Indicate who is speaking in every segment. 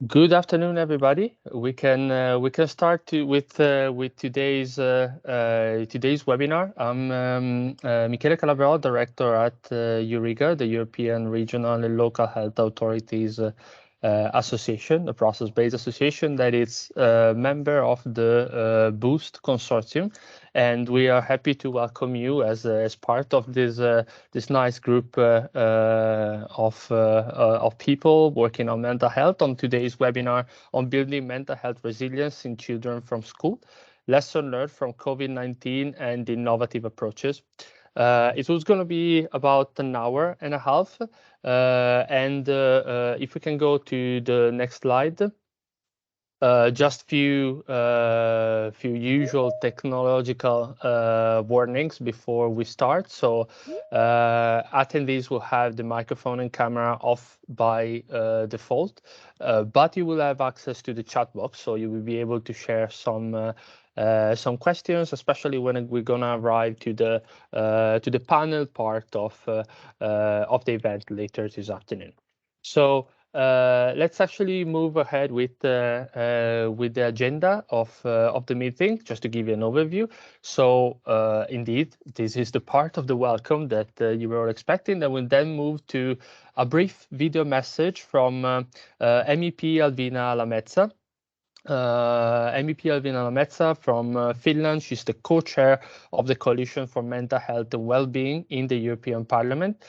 Speaker 1: Good afternoon, everybody. We can start with today's webinar. I'm Michele Calabrò, director at EURIGA, the European Regional and Local Health Authorities Association, a process-based association that is a member of the Boost consortium, and we are happy to welcome you as part of this nice group of people working on mental health on today's webinar on building mental health resilience in children from school, lesson learned from COVID-19 and innovative approaches. It was going to be about an hour and a half. And if we can go to the next slide. Just few usual technological warnings before we start. So attendees will have the microphone and camera off by default, but you will have access to the chat box, so you will be able to share some questions, especially when we're gonna arrive to the panel part of the event later this afternoon. So let's actually move ahead with the agenda of the meeting, just to give you an overview. So indeed, this is the part of the welcome that you were expecting. That will then move to a brief video message from MEP Alvina Lamezza. MEP Alvina Lamezza from Finland. She's the co-chair of the Coalition for Mental Health and Wellbeing in the European Parliament.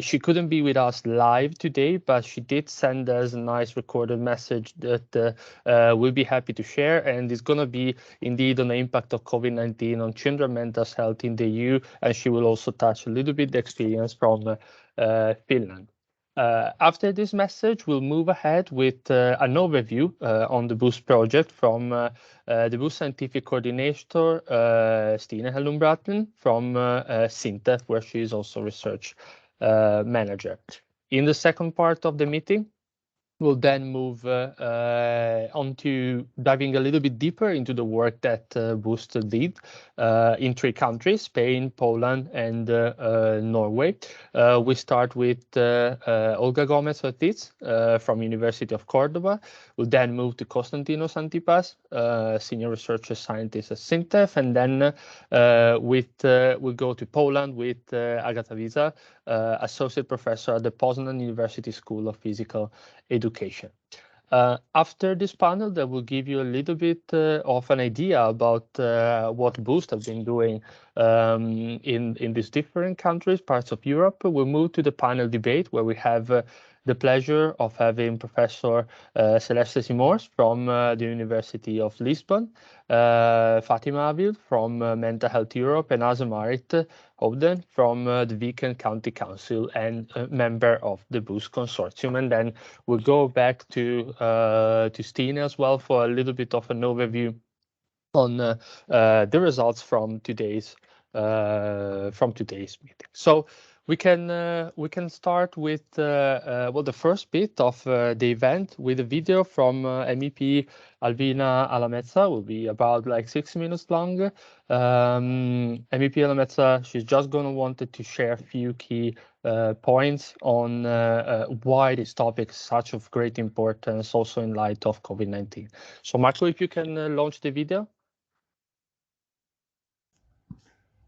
Speaker 1: She couldn't be with us live today, but she did send us a nice recorded message that we'll be happy to share, and it's going to be indeed on the impact of COVID-19 on children's mental health in the EU, and she will also touch a little bit the experience from Finland. After this message, we'll move ahead with an overview on the Boost project from the Boost scientific coordinator, Stine Hellumbraten from SINTEF, where she is also research manager. In the second part of the meeting, we'll then move on to diving a little bit deeper into the work that Boost did in three countries, Spain, Poland, and Norway. We start with Olga Gomez Ortiz from University of Cordoba. We'll then move to Constantinos Antipas, senior researcher scientist at SINTEF, and then we'll go to Poland with Agata Visa, associate professor at the Poznan University School of Physical Education. After this panel, that will give you a little bit of an idea about what Boost has been doing in these different countries, parts of Europe. We'll move to the panel debate, where we have the pleasure of having Professor Celeste Simors from the University of Lisbon, Fatima Avil from Mental Health Europe, and Azemarit Houghton from the Viken County Council and a member of the Boost Consortium. And then we'll go back to Stine as well for a little bit of an overview on the results from today's meeting. So we can start with well, the first bit of the event with a video from MEP Alvina Alamezza. Will be about like 6 minutes long. MEP Alamezza, she's just gonna wanted to share a few key points on why this topic is such of great importance, also in light of COVID-19. So Marco, if you can launch the video.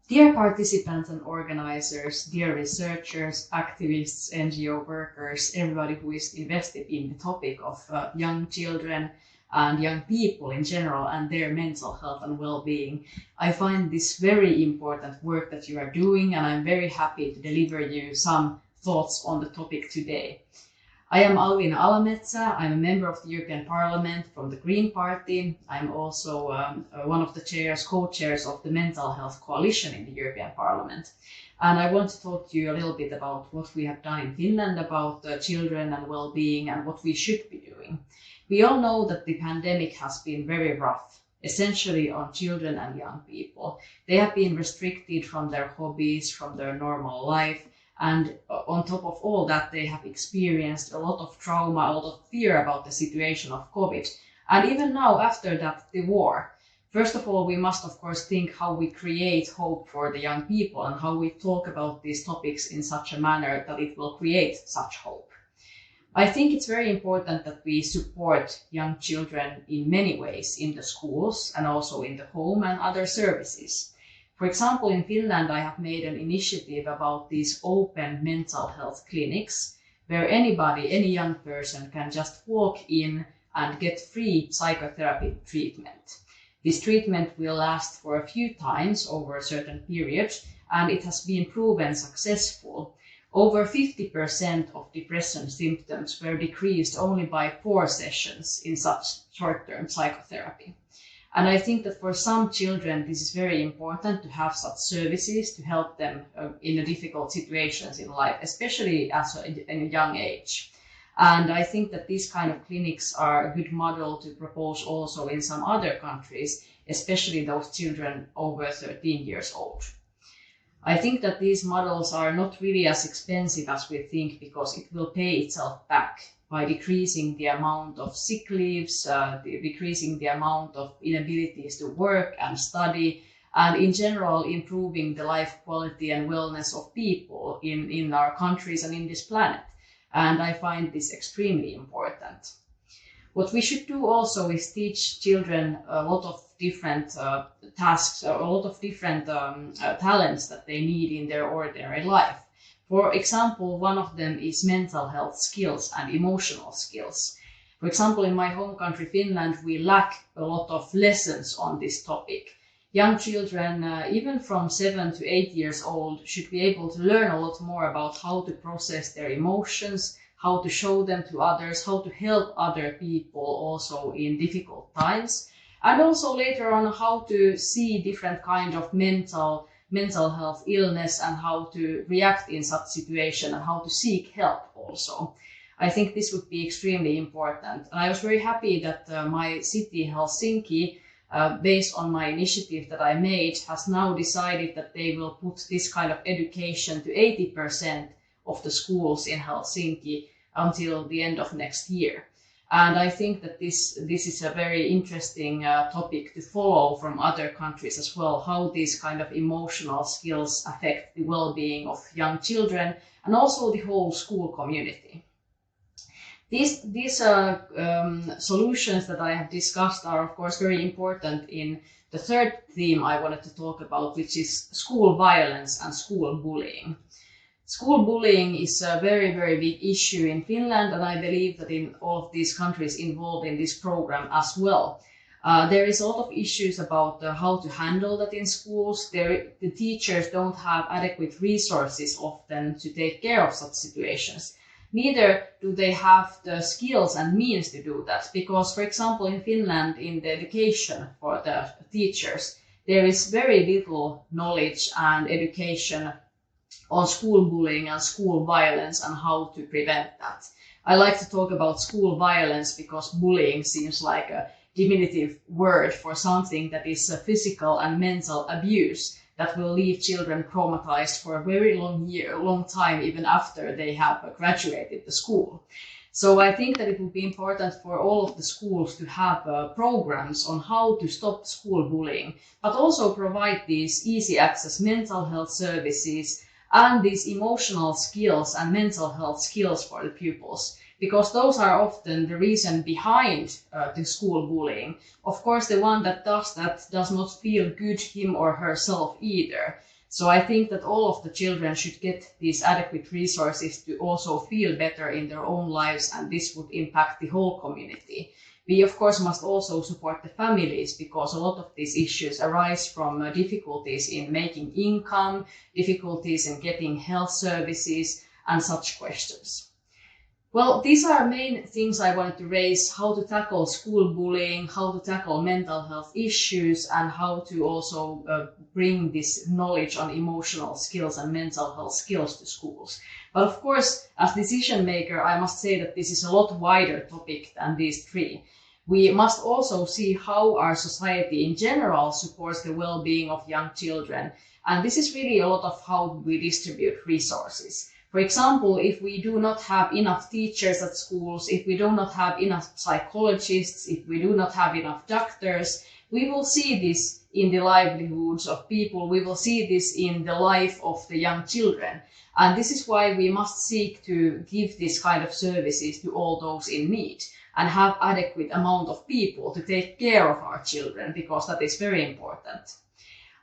Speaker 2: Dear participants and organizers, dear researchers, activists, NGO workers, everybody who is invested in the topic of young children and young people in general and their mental health and well-being, I find this very important work that you are doing, and I'm very happy to deliver you some thoughts on the topic today. I am Alvina Alamezza. I'm a member of the European Parliament from the Green Party. I'm also one of the co-chairs of the Mental Health Coalition in the European Parliament. And I want to talk to you a little bit about what we have done in Finland about children and well-being and what we should be doing. We all know that the pandemic has been very rough, essentially on children and young people. They have been restricted from their hobbies, from their normal life. And on top of all that, they have experienced a lot of trauma, a lot of fear about the situation of COVID. And even now, after that, the war. First of all, we must, of course, think how we create hope for the young people and how we talk about these topics in such a manner that it will create such hope. I think it's very important that we support young children in many ways in the schools and also in the home and other services. For example, in Finland, I have made an initiative about these open mental health clinics where anybody, any young person can just walk in and get free psychotherapy treatment. This treatment will last for a few times over a certain period, and it has been proven successful. Over 50% of depression symptoms were decreased only by 4 sessions in such short-term psychotherapy. And I think that for some children, this is very important to have such services to help them in difficult situations in life, especially in a young age. And I think that these kind of clinics are a good model to propose also in some other countries, especially those children over 13 years old. I think that these models are not really as expensive as we think because it will pay itself back by decreasing the amount of sick leaves, decreasing the amount of inabilities to work and study, and in general improving the life quality and wellness of people in our countries and in this planet. And I find this extremely important. What we should do also is teach children a lot of different tasks, a lot of different talents that they need in their ordinary life. For example, one of them is mental health skills and emotional skills. For example, in my home country, Finland, we lack a lot of lessons on this topic. Young children, even from 7 to 8 years old, should be able to learn a lot more about how to process their emotions, how to show them to others, how to help other people also in difficult times, and also later on how to see different kind of mental health illness and how to react in such situation and how to seek help also. I think this would be extremely important. And I was very happy that my city, Helsinki, based on my initiative that I made, has now decided that they will put this kind of education to 80% of the schools in Helsinki until the end of next year. And I think that this is a very interesting topic to follow from other countries as well, how these kind of emotional skills affect the well-being of young children and also the whole school community. These solutions that I have discussed are of course very important in the third theme I wanted to talk about, which is school violence and school bullying. School bullying is a very, very big issue in Finland, and I believe that in all of these countries involved in this program as well. There is a lot of issues about how to handle that in schools. The teachers don't have adequate resources often to take care of such situations. Neither do they have the skills and means to do that, because, for example, in Finland, in the education for the teachers, there is very little knowledge and education on school bullying and school violence and how to prevent that. I like to talk about school violence because bullying seems like a diminutive word for something that is a physical and mental abuse that will leave children traumatized for a very long time, even after they have graduated the school. So I think that it would be important for all of the schools to have programs on how to stop school bullying, but also provide these easy access mental health services and these emotional skills and mental health skills for the pupils, because those are often the reason behind the school bullying. Of course, the one that does that does not feel good him or herself either. So I think that all of the children should get these adequate resources to also feel better in their own lives, and this would impact the whole community. We, of course, must also support the families, because a lot of these issues arise from difficulties in making income, difficulties in getting health services, and such questions. Well, these are main things I wanted to raise: how to tackle school bullying, how to tackle mental health issues, and how to also bring this knowledge on emotional skills and mental health skills to schools. But of course, as decision maker, I must say that this is a lot wider topic than these three. We must also see how our society in general supports the well-being of young children. And this is really a lot of how we distribute resources. For example, if we do not have enough teachers at schools, if we do not have enough psychologists, if we do not have enough doctors, we will see this in the livelihoods of people, we will see this in the life of the young children. And this is why we must seek to give this kind of services to all those in need and have adequate amount of people to take care of our children, because that is very important.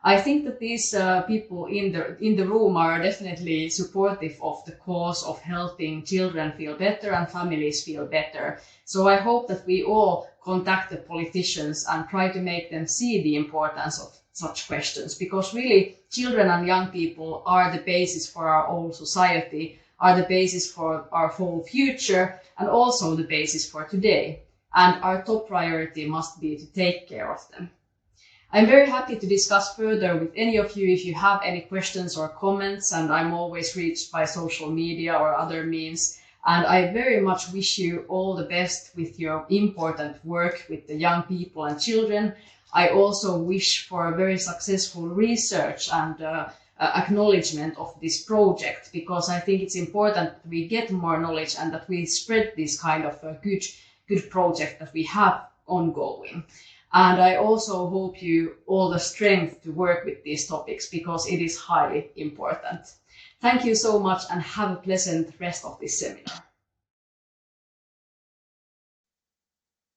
Speaker 2: I think that these people in the room are definitely supportive of the cause of helping children feel better and families feel better. So I hope that we all contact the politicians and try to make them see the importance of such questions, because really children and young people are the basis for our whole society, are the basis for our whole future, and also the basis for today. And our top priority must be to take care of them. I'm very happy to discuss further with any of you if you have any questions or comments, and I'm always reached by social media or other means. And I very much wish you all the best with your important work with the young people and children. I also wish for a very successful research and acknowledgement of this project, because I think it's important that we get more knowledge and that we spread this kind of good project that we have ongoing. And I also hope you all the strength to work with these topics, because it is highly important. Thank you so much and have a pleasant rest of this seminar.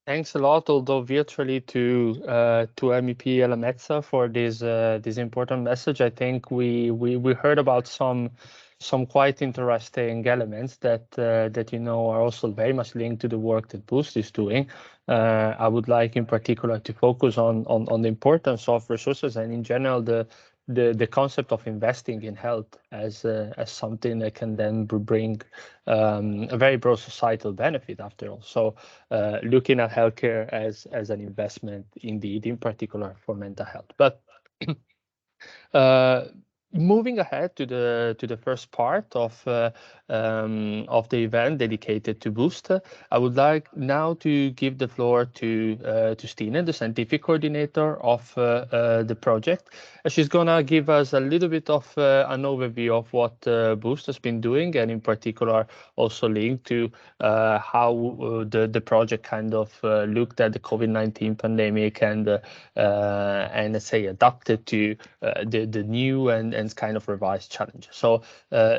Speaker 1: Thanks a lot, although virtually, to MEP Elamezza for this important message. I think we heard about some quite interesting elements that are also very much linked to the work that Boost is doing. I would like in particular to focus on the importance of resources and in general the concept of investing in health as something that can then bring a very broad societal benefit after all. So looking at healthcare as an investment indeed, in particular for mental health. But moving ahead to the first part of the event dedicated to Boost, I would like now to give the floor to Stine, the scientific coordinator of the project. She's gonna give us a little bit of an overview of what Boost has been doing, and in particular also linked to how the project kind of looked at the COVID-19 pandemic and let's say adapted to the new and kind of revised challenge. So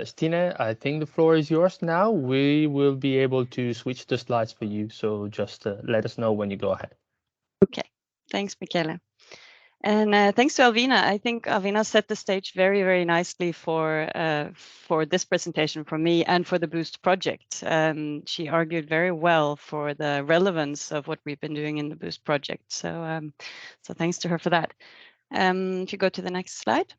Speaker 1: Stine, I think the floor is yours now. We will be able to switch the slides for you. So just let us know when you go ahead.
Speaker 3: Okay, thanks, Michele. And thanks to Alvina. I think Alvina set the stage very, very nicely for this presentation for me and for the Boost project. She argued very well for the relevance of what we've been doing in the Boost project. So, so thanks to her for that. If you go to the next slide.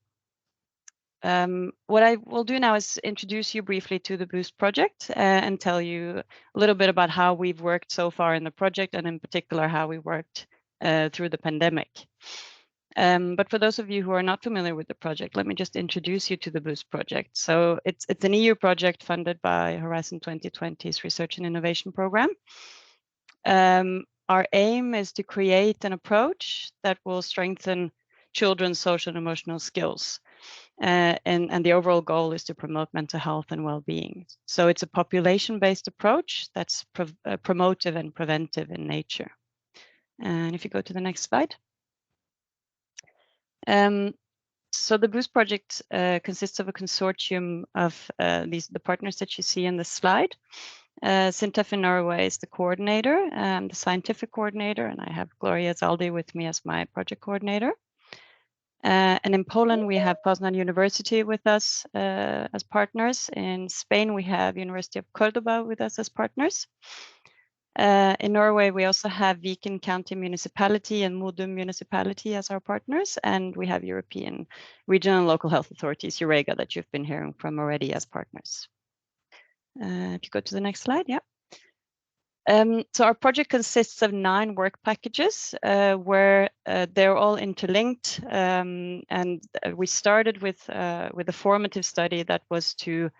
Speaker 3: What I will do now is introduce you briefly to the Boost project and tell you a little bit about how we've worked so far in the project, and in particular how we worked through the pandemic. But for those of you who are not familiar with the project, let me just introduce you to the Boost project. So it's an EU project funded by Horizon 2020's Research and Innovation Program. Our aim is to create an approach that will strengthen children's social and emotional skills. And the overall goal is to promote mental health and well-being. So it's a population-based approach that's promotive and preventive in nature. And if you go to the next slide. So the Boost project consists of a consortium of the partners that you see in this slide. SINTEF in Norway is the coordinator, the scientific coordinator, and I have Gloria Zaldi with me as my project coordinator. And in Poland, we have Poznan University with us as partners. In Spain, we have University of Cordoba with us as partners. In Norway, we also have Viken County Municipality and Modum Municipality as our partners. And we have European regional and local health authorities, EUREGA, that you've been hearing from already as partners. If you go to the next slide, yeah. So our project consists of 9 work packages where they're all interlinked, and we started with a formative study that was to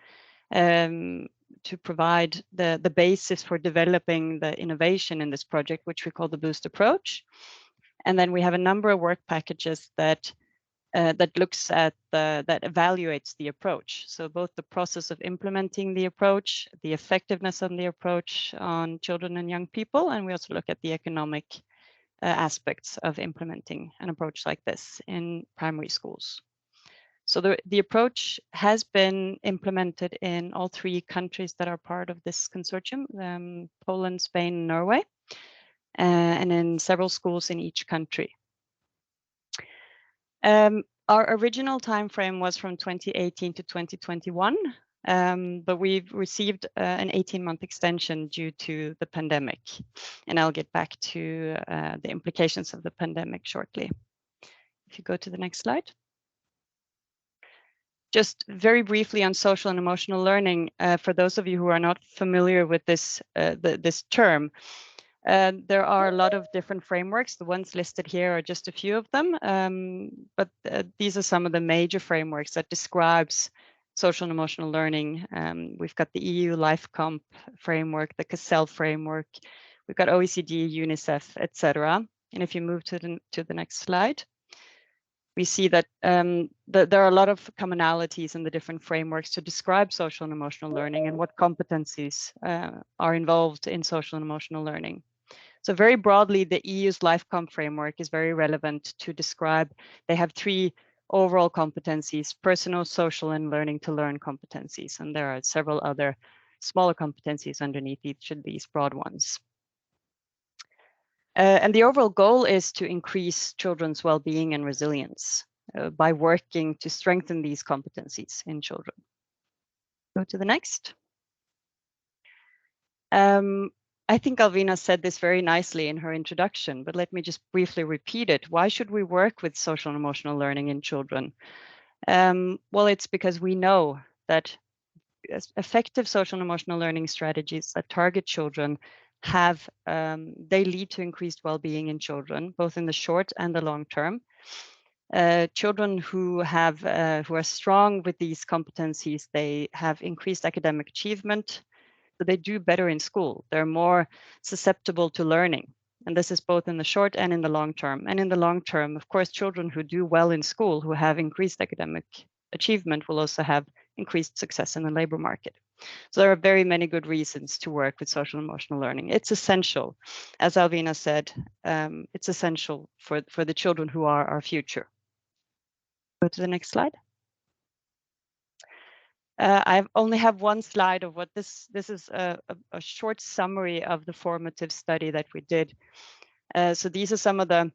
Speaker 3: provide the basis for developing the innovation in this project, which we call the Boost approach. And then we have a number of work packages that that looks at that evaluates the approach. So both the process of implementing the approach, the effectiveness of the approach on children and young people, and we also look at the economic aspects of implementing an approach like this in primary schools. So the approach has been implemented in all 3 countries that are part of this consortium, Poland, Spain, and Norway, and in several schools in each country. Our original time frame was from 2018 to 2021, but we've received an 18-month extension due to the pandemic. And I'll get back to the implications of the pandemic shortly. If you go to the next slide. Just very briefly on social and emotional learning, for those of you who are not familiar with this, this term, there are a lot of different frameworks. The ones listed here are just a few of them, but these are some of the major frameworks that describes social and emotional learning. We've got the EU LifeComp framework, the CASEL framework, we've got OECD, UNICEF, etc. And if you move to the next slide, we see that there are a lot of commonalities in the different frameworks to describe social and emotional learning and what competencies are involved in social and emotional learning. So very broadly, the EU's LifeComp framework is very relevant to describe. They have 3 overall competencies: personal, social, and learning to learn competencies. And there are several other smaller competencies underneath each of these broad ones. And the overall goal is to increase children's well-being and resilience by working to strengthen these competencies in children. Go to the next. I think Alvina said this very nicely in her introduction, but let me just briefly repeat it. Why should we work with social and emotional learning in children? Well, it's because we know that effective social and emotional learning strategies that target children have they lead to increased well-being in children, both in the short and the long term. Children who are strong with these competencies, they have increased academic achievement, so they do better in school. They're more susceptible to learning, and this is both in the short and in the long term. And in the long term, of course, children who do well in school, who have increased academic achievement, will also have increased success in the labor market. So there are very many good reasons to work with social and emotional learning. It's essential, as Alvina said, it's essential for the children who are our future. Go to the next slide. I only have one slide of what this is a short summary of the formative study that we did. So these are some of the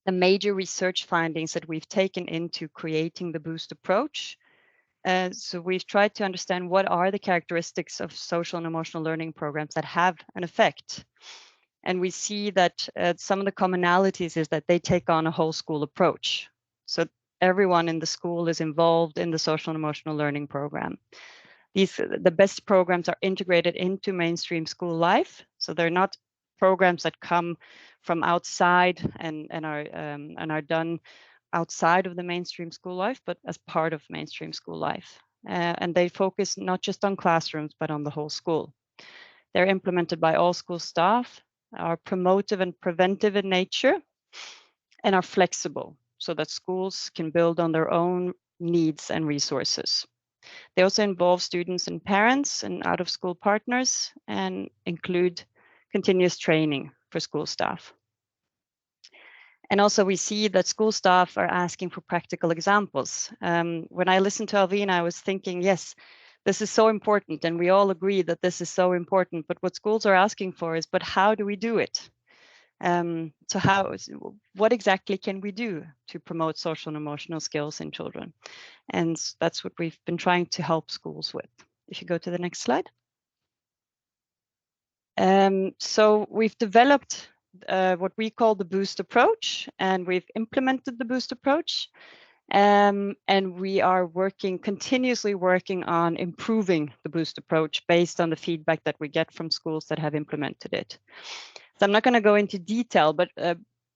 Speaker 3: major research findings that we've taken into creating the BOOST approach. So we've tried to understand what are the characteristics of social and emotional learning programs that have an effect. And we see that some of the commonalities is that they take on a whole school approach. So everyone in the school is involved in the social and emotional learning program. The best programs are integrated into mainstream school life. So they're not programs that come from outside and are done outside of the mainstream school life, but as part of mainstream school life. And they focus not just on classrooms, but on the whole school. They're implemented by all school staff, are promotive and preventive in nature, and are flexible so that schools can build on their own needs and resources. They also involve students and parents and out-of-school partners and include continuous training for school staff. And also we see that school staff are asking for practical examples. When I listened to Alvina, I was thinking, yes, this is so important, and we all agree that this is so important, but what schools are asking for is, but how do we do it? So what exactly can we do to promote social and emotional skills in children? And that's what we've been trying to help schools with. If you go to the next slide. So we've developed what we call the BOOST approach, and we've implemented the BOOST approach. And we are continuously working on improving the BOOST approach based on the feedback that we get from schools that have implemented it. So I'm not going to go into detail, but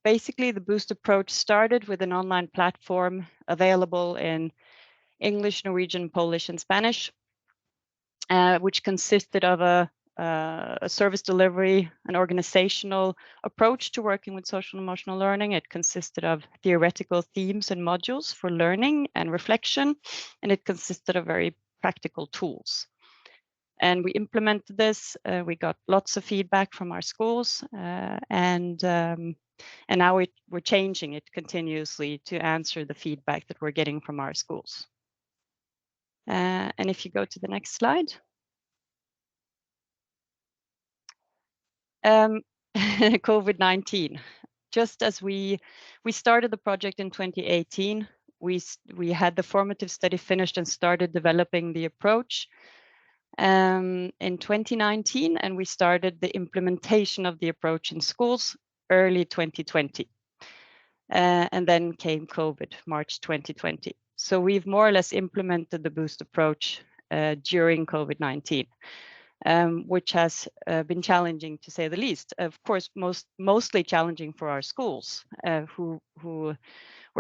Speaker 3: basically the BOOST approach started with an online platform available in English, Norwegian, Polish, and Spanish, which consisted of a service delivery, an organizational approach to working with social and emotional learning. It consisted of theoretical themes and modules for learning and reflection, and it consisted of very practical tools. And we implemented this. We got lots of feedback from our schools, and now we're changing it continuously to answer the feedback that we're getting from our schools. And if you go to the next slide. COVID-19. Just as we started the project in 2018, we had the formative study finished and started developing the approach in 2019, and we started the implementation of the approach in schools early 2020. And then came COVID, March 2020. So we've more or less implemented the Boost approach during COVID-19. Which has been challenging, to say the least. Of course, mostly challenging for our schools, who were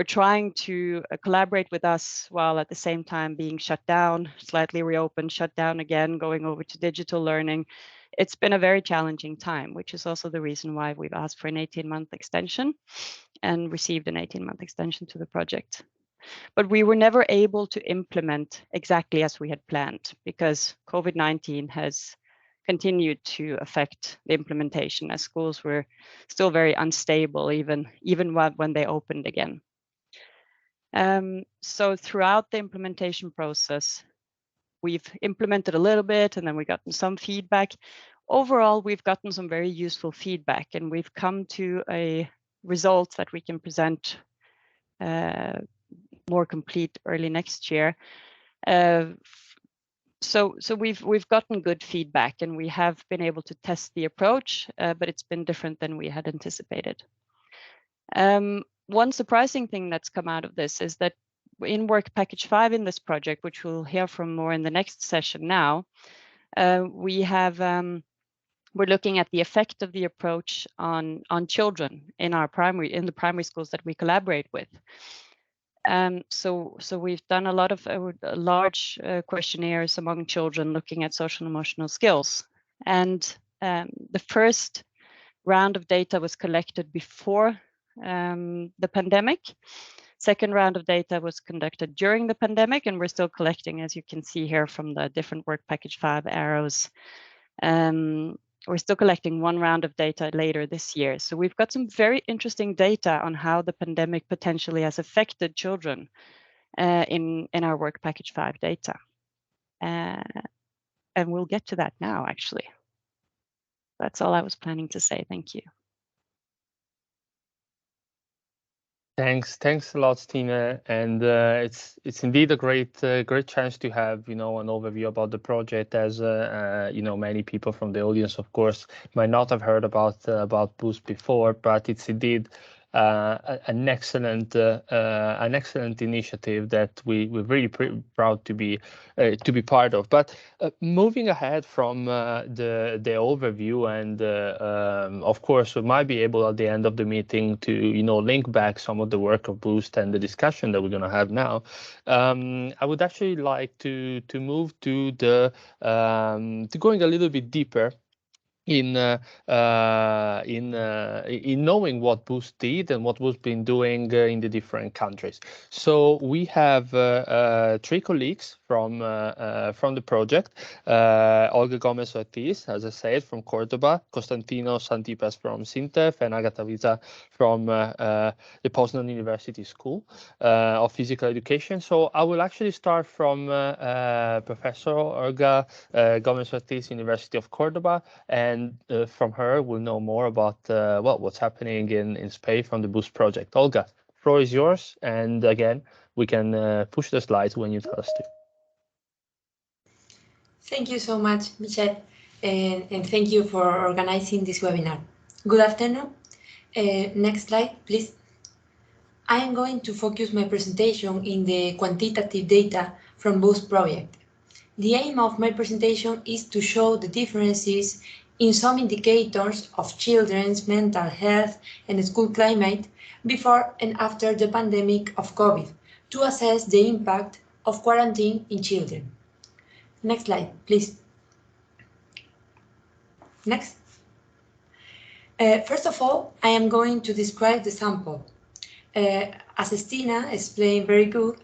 Speaker 3: trying to collaborate with us while at the same time being shut down, slightly reopened, shut down again, going over to digital learning. It's been a very challenging time, which is also the reason why we've asked for an 18-month extension and received an 18-month extension to the project. But we were never able to implement exactly as we had planned, because COVID-19 has continued to affect the implementation, as schools were still very unstable, even when they opened again. So throughout the implementation process, we've implemented a little bit, and then we've gotten some feedback. Overall, we've gotten some very useful feedback, and we've come to a result that we can present more complete early next year. So we've gotten good feedback, and we have been able to test the approach, but it's been different than we had anticipated. One surprising thing that's come out of this is that in work package 5 in this project, which we'll hear from more in the next session now, we're looking at the effect of the approach on children in the primary schools that we collaborate with. So we've done a lot of large questionnaires among children looking at social and emotional skills. And the first round of data was collected before the pandemic. Second round of data was conducted during the pandemic, and we're still collecting, as you can see here from the different work package 5 arrows. We're still collecting one round of data later this year. So we've got some very interesting data on how the pandemic potentially has affected children in our work package 5 data. And we'll get to that now, actually. That's all I was planning to say. Thank you.
Speaker 1: Thanks a lot, Stina. And it's indeed a great chance to have an overview about the project, as many people from the audience, of course, might not have heard about Boost before, but it's indeed an excellent initiative that we're really proud to be part of. But moving ahead from the overview, and of course we might be able at the end of the meeting to link back some of the work of Boost and the discussion that we're going to have now. I would actually like to move to going a little bit deeper in knowing what Boost did and what Boost been doing in the different countries. So we have 3 colleagues from the project: Olga Gomez Ortiz, as I said, from Cordoba; Constantino Santipas from Sintef; and Agata Vita from the Poznan University School of Physical Education. So I will actually start from Professor Olga Gomez Ortiz, University of Cordoba, and from her we'll know more about what's happening in Spain from the Boost project. Olga, the floor is yours, and again, we can push the slides when you tell us to.
Speaker 4: Thank you so much, Michelle, and thank you for organizing this webinar. Good afternoon. Next slide, please. I am going to focus my presentation in the quantitative data from Boost project. The aim of my presentation is to show the differences in some indicators of children's mental health and school climate before and after the pandemic of COVID to assess the impact of quarantine in children. Next slide, please. Next. First of all, I am going to describe the sample. As Stina explained very good,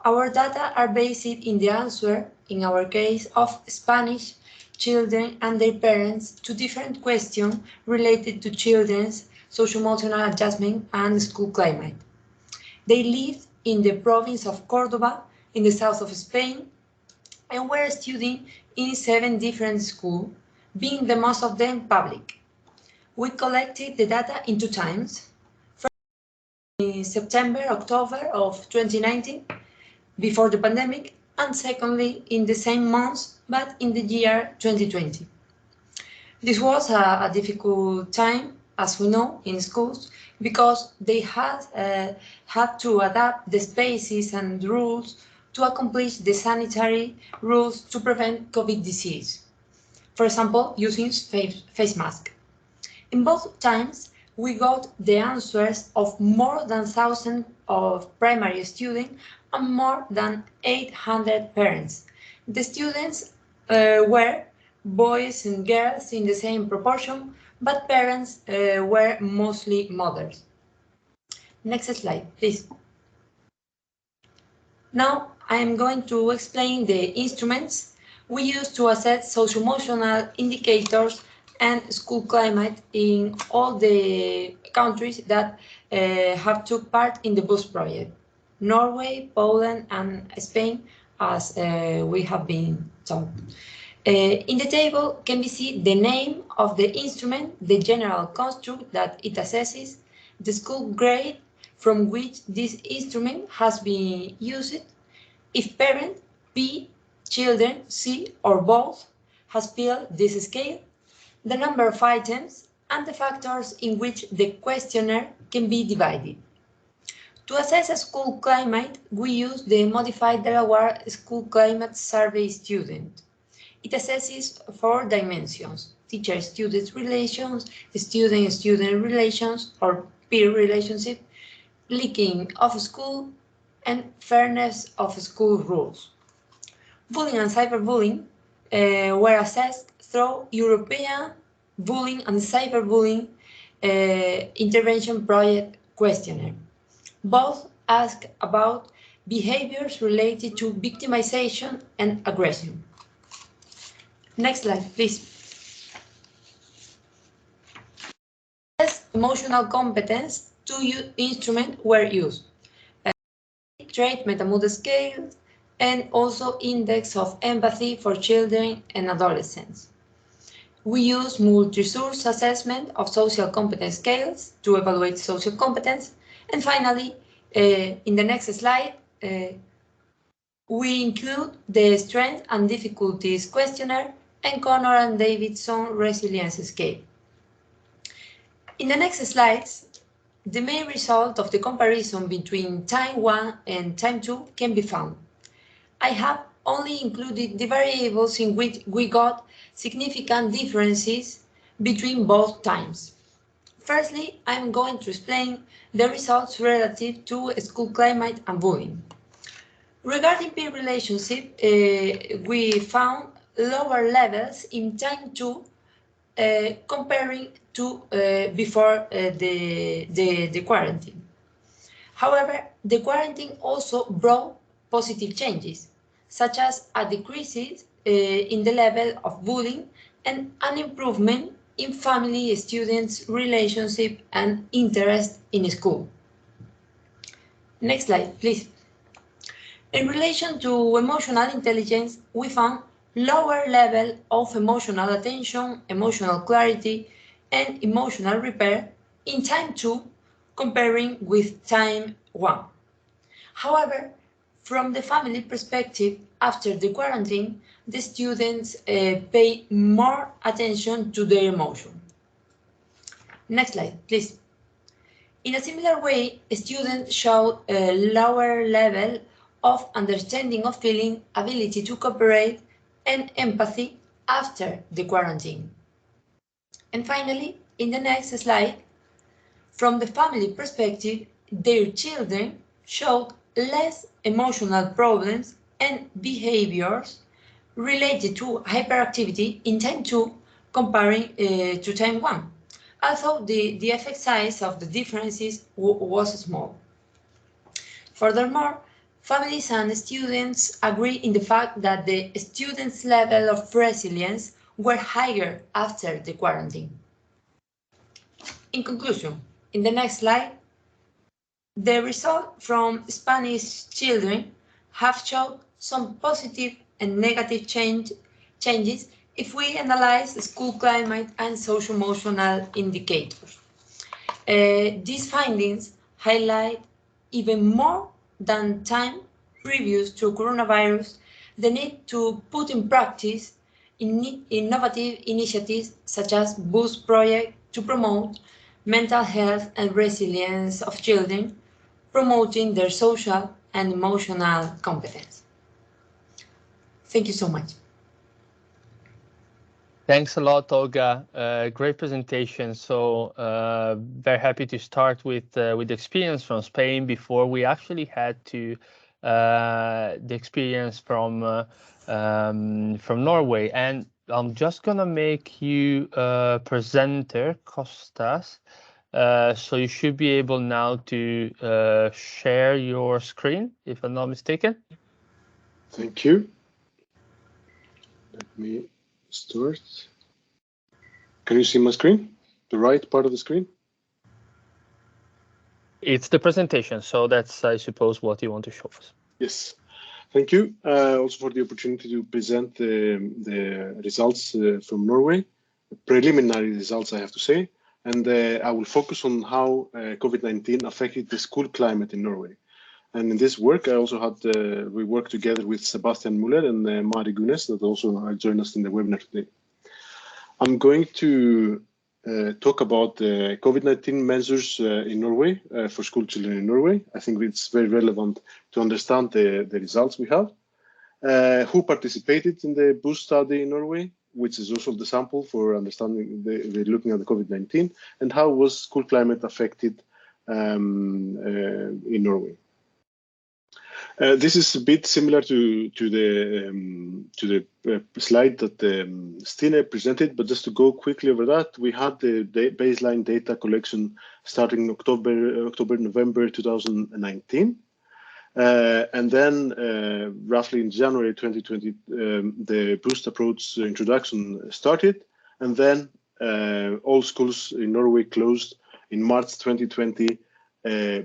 Speaker 4: our data are based in the answer, in our case, of Spanish children and their parents to different questions related to children's social-emotional adjustment and school climate. They lived in the province of Córdoba, in the south of Spain, and were studying in 7 different schools, being the most of them public. We collected the data in 2 times. First, in September, October of 2019, before the pandemic, and secondly, in the same months, but in the year 2020. This was a difficult time, as we know, in schools, because they had to adapt the spaces and rules to accomplish the sanitary rules to prevent COVID disease. For example, using face mask. In both times, we got the answers of more than 1,000 of primary students and more than 800 parents. The students were boys and girls in the same proportion, but parents were mostly mothers. Next slide, please. Now I am going to explain the instruments we use to assess socio-emotional indicators and school climate in all the countries that have took part in the BOOST project. Norway, Poland, and Spain, as we have been told. In the table can be seen the name of the instrument, the general construct that it assesses, the school grade from which this instrument has been used, if parent, B, children, C, or both, has filled this scale, the number of items, and the factors in which the questionnaire can be divided. To assess a school climate, we use the Modified Delaware School Climate Survey student. It assesses 4 dimensions: teacher-student relations, student-student relations or peer relationship, leaking of school, and fairness of school rules. Bullying and cyberbullying were assessed through European Bullying and Cyberbullying Intervention Project questionnaire. Both ask about behaviors related to victimization and aggression. Next slide, please. Emotional competence, 2 instruments were used. Trait Metamood Scale and also Index of Empathy for Children and Adolescents. We use multi-source assessment of social competence scales to evaluate social competence. And finally, in the next slide, we include the Strengths and Difficulties questionnaire and Connor and Davidson resilience scale. In the next slides, the main result of the comparison between time 1 and time 2 can be found. I have only included the variables in which we got significant differences between both times. Firstly, I'm going to explain the results relative to school climate and bullying. Regarding peer relationship, we found lower levels in time 2 comparing to before the quarantine. However, the quarantine also brought positive changes, such as a decrease in the level of bullying and an improvement in family students' relationship and interest in school. Next slide, please. In relation to emotional intelligence, we found lower level of emotional attention, emotional clarity, and emotional repair in time 2 comparing with time 1. However, from the family perspective, after the quarantine, the students pay more attention to their emotion. Next slide, please. In a similar way, students showed a lower level of understanding of feeling, ability to cooperate, and empathy after the quarantine. And finally, in the next slide, from the family perspective, their children showed less emotional problems and behaviors related to hyperactivity in time 2 comparing to time 1, although the effect size of the differences was small. Furthermore, families and students agree in the fact that the students' level of resilience were higher after the quarantine. In conclusion, in the next slide, the results from Spanish children have shown some positive and negative changes if we analyze school climate and social-emotional indicators. These findings highlight even more than time previous to coronavirus the need to put in practice innovative initiatives such as Boost project to promote mental health and resilience of children, promoting their social and emotional competence. Thank you so much.
Speaker 1: Thanks a lot, Olga. Great presentation. So very happy to start with the experience from Spain before we actually had to the experience from Norway. And I'm just gonna make you presenter, Costas. So you should be able now to share your screen, if I'm not mistaken.
Speaker 5: Thank you. Let me start. Can you see my screen? The right part of the screen?
Speaker 1: It's the presentation, so that's, I suppose, what you want to show us.
Speaker 5: Yes. Thank you also for the opportunity to present the results from Norway, preliminary results, I have to say. And I will focus on how COVID-19 affected the school climate in Norway. And in this work, I also had, we worked together with Sebastian Muller and Mari Gunes that also joined us in the webinar today. I'm going to talk about the COVID-19 measures in Norway for school children in Norway. I think it's very relevant to understand the results we have. Who participated in the Boost study in Norway, which is also the sample for understanding looking at the COVID-19, and how was school climate affected in Norway. This is a bit similar to the slide that Stine presented, but just to go quickly over that, we had the baseline data collection starting November 2019. And then roughly in January 2020, the Boost approach introduction started, and then all schools in Norway closed in March 2020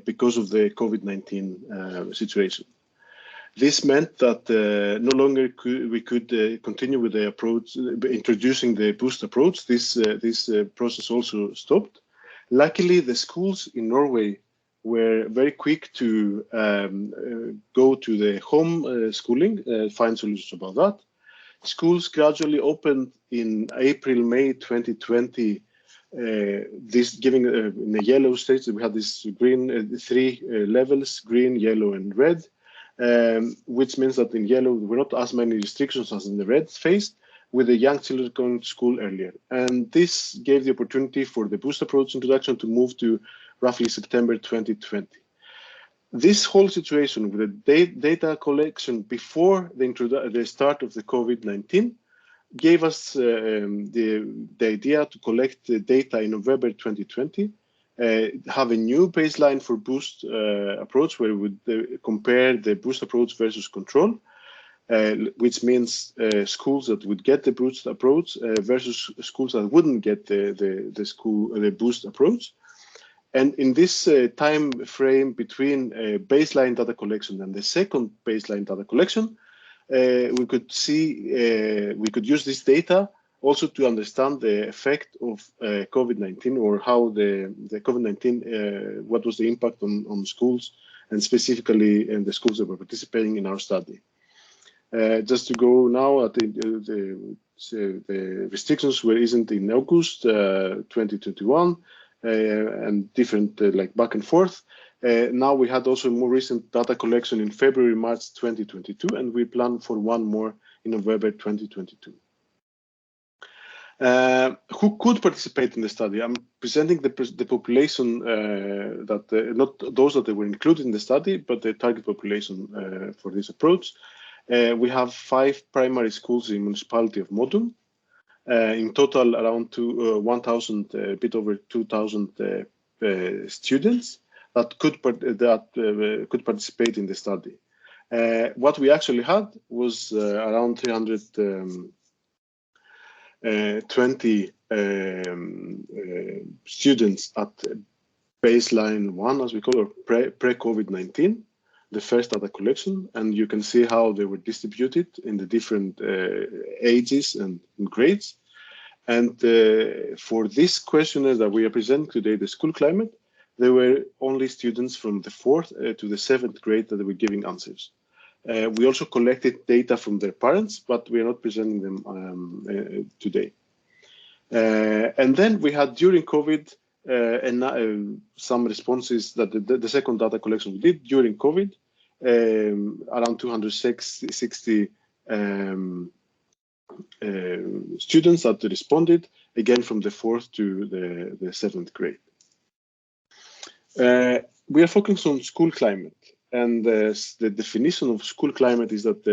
Speaker 5: because of the COVID-19 situation. This meant that no longer we could continue with the approach, introducing the Boost approach. This process also stopped. Luckily, the schools in Norway were very quick to go to the home schooling, find solutions about that. Schools gradually opened in April, May 2020. This giving in the yellow stage, we had this green, three levels, green, yellow, and red. Which means that in yellow, there were not as many restrictions as in the red phase, with the young children going to school earlier. And this gave the opportunity for the Boost approach introduction to move to roughly September 2020. This whole situation with the data collection before the start of the COVID-19 gave us the idea to collect the data in November 2020, have a new baseline for Boost approach where we would compare the Boost approach versus control, which means schools that would get the Boost approach versus schools that wouldn't get the Boost approach. And in this time frame between baseline data collection and the second baseline data collection, we could see, we could use this data also to understand the effect of COVID-19, or how the COVID-19, what was the impact on schools, and specifically in the schools that were participating in our study. Just to go now at the restrictions were isn't in August 2021 and different like back and forth. Now we had also more recent data collection in February, March 2022, and we plan for one more in November 2022. Who could participate in the study? I'm presenting the population that not those that were included in the study, but the target population for this approach. We have 5 primary schools in the municipality of Modum. In total, around 1,000, a bit over 2,000 students that could participate in the study. What we actually had was around 320 students at baseline 1, as we call it, pre-COVID-19, the first data collection, and you can see how they were distributed in the different ages and grades. And for this questionnaire that we are presenting today, the school climate, there were only students from the 4th to the 7th grade that were giving answers. We also collected data from their parents, but we are not presenting them today. And then we had during COVID some responses that the second data collection we did during COVID, around 260 students that responded, again from the 4th to the 7th grade. We are focusing on school climate, and the definition of school climate is that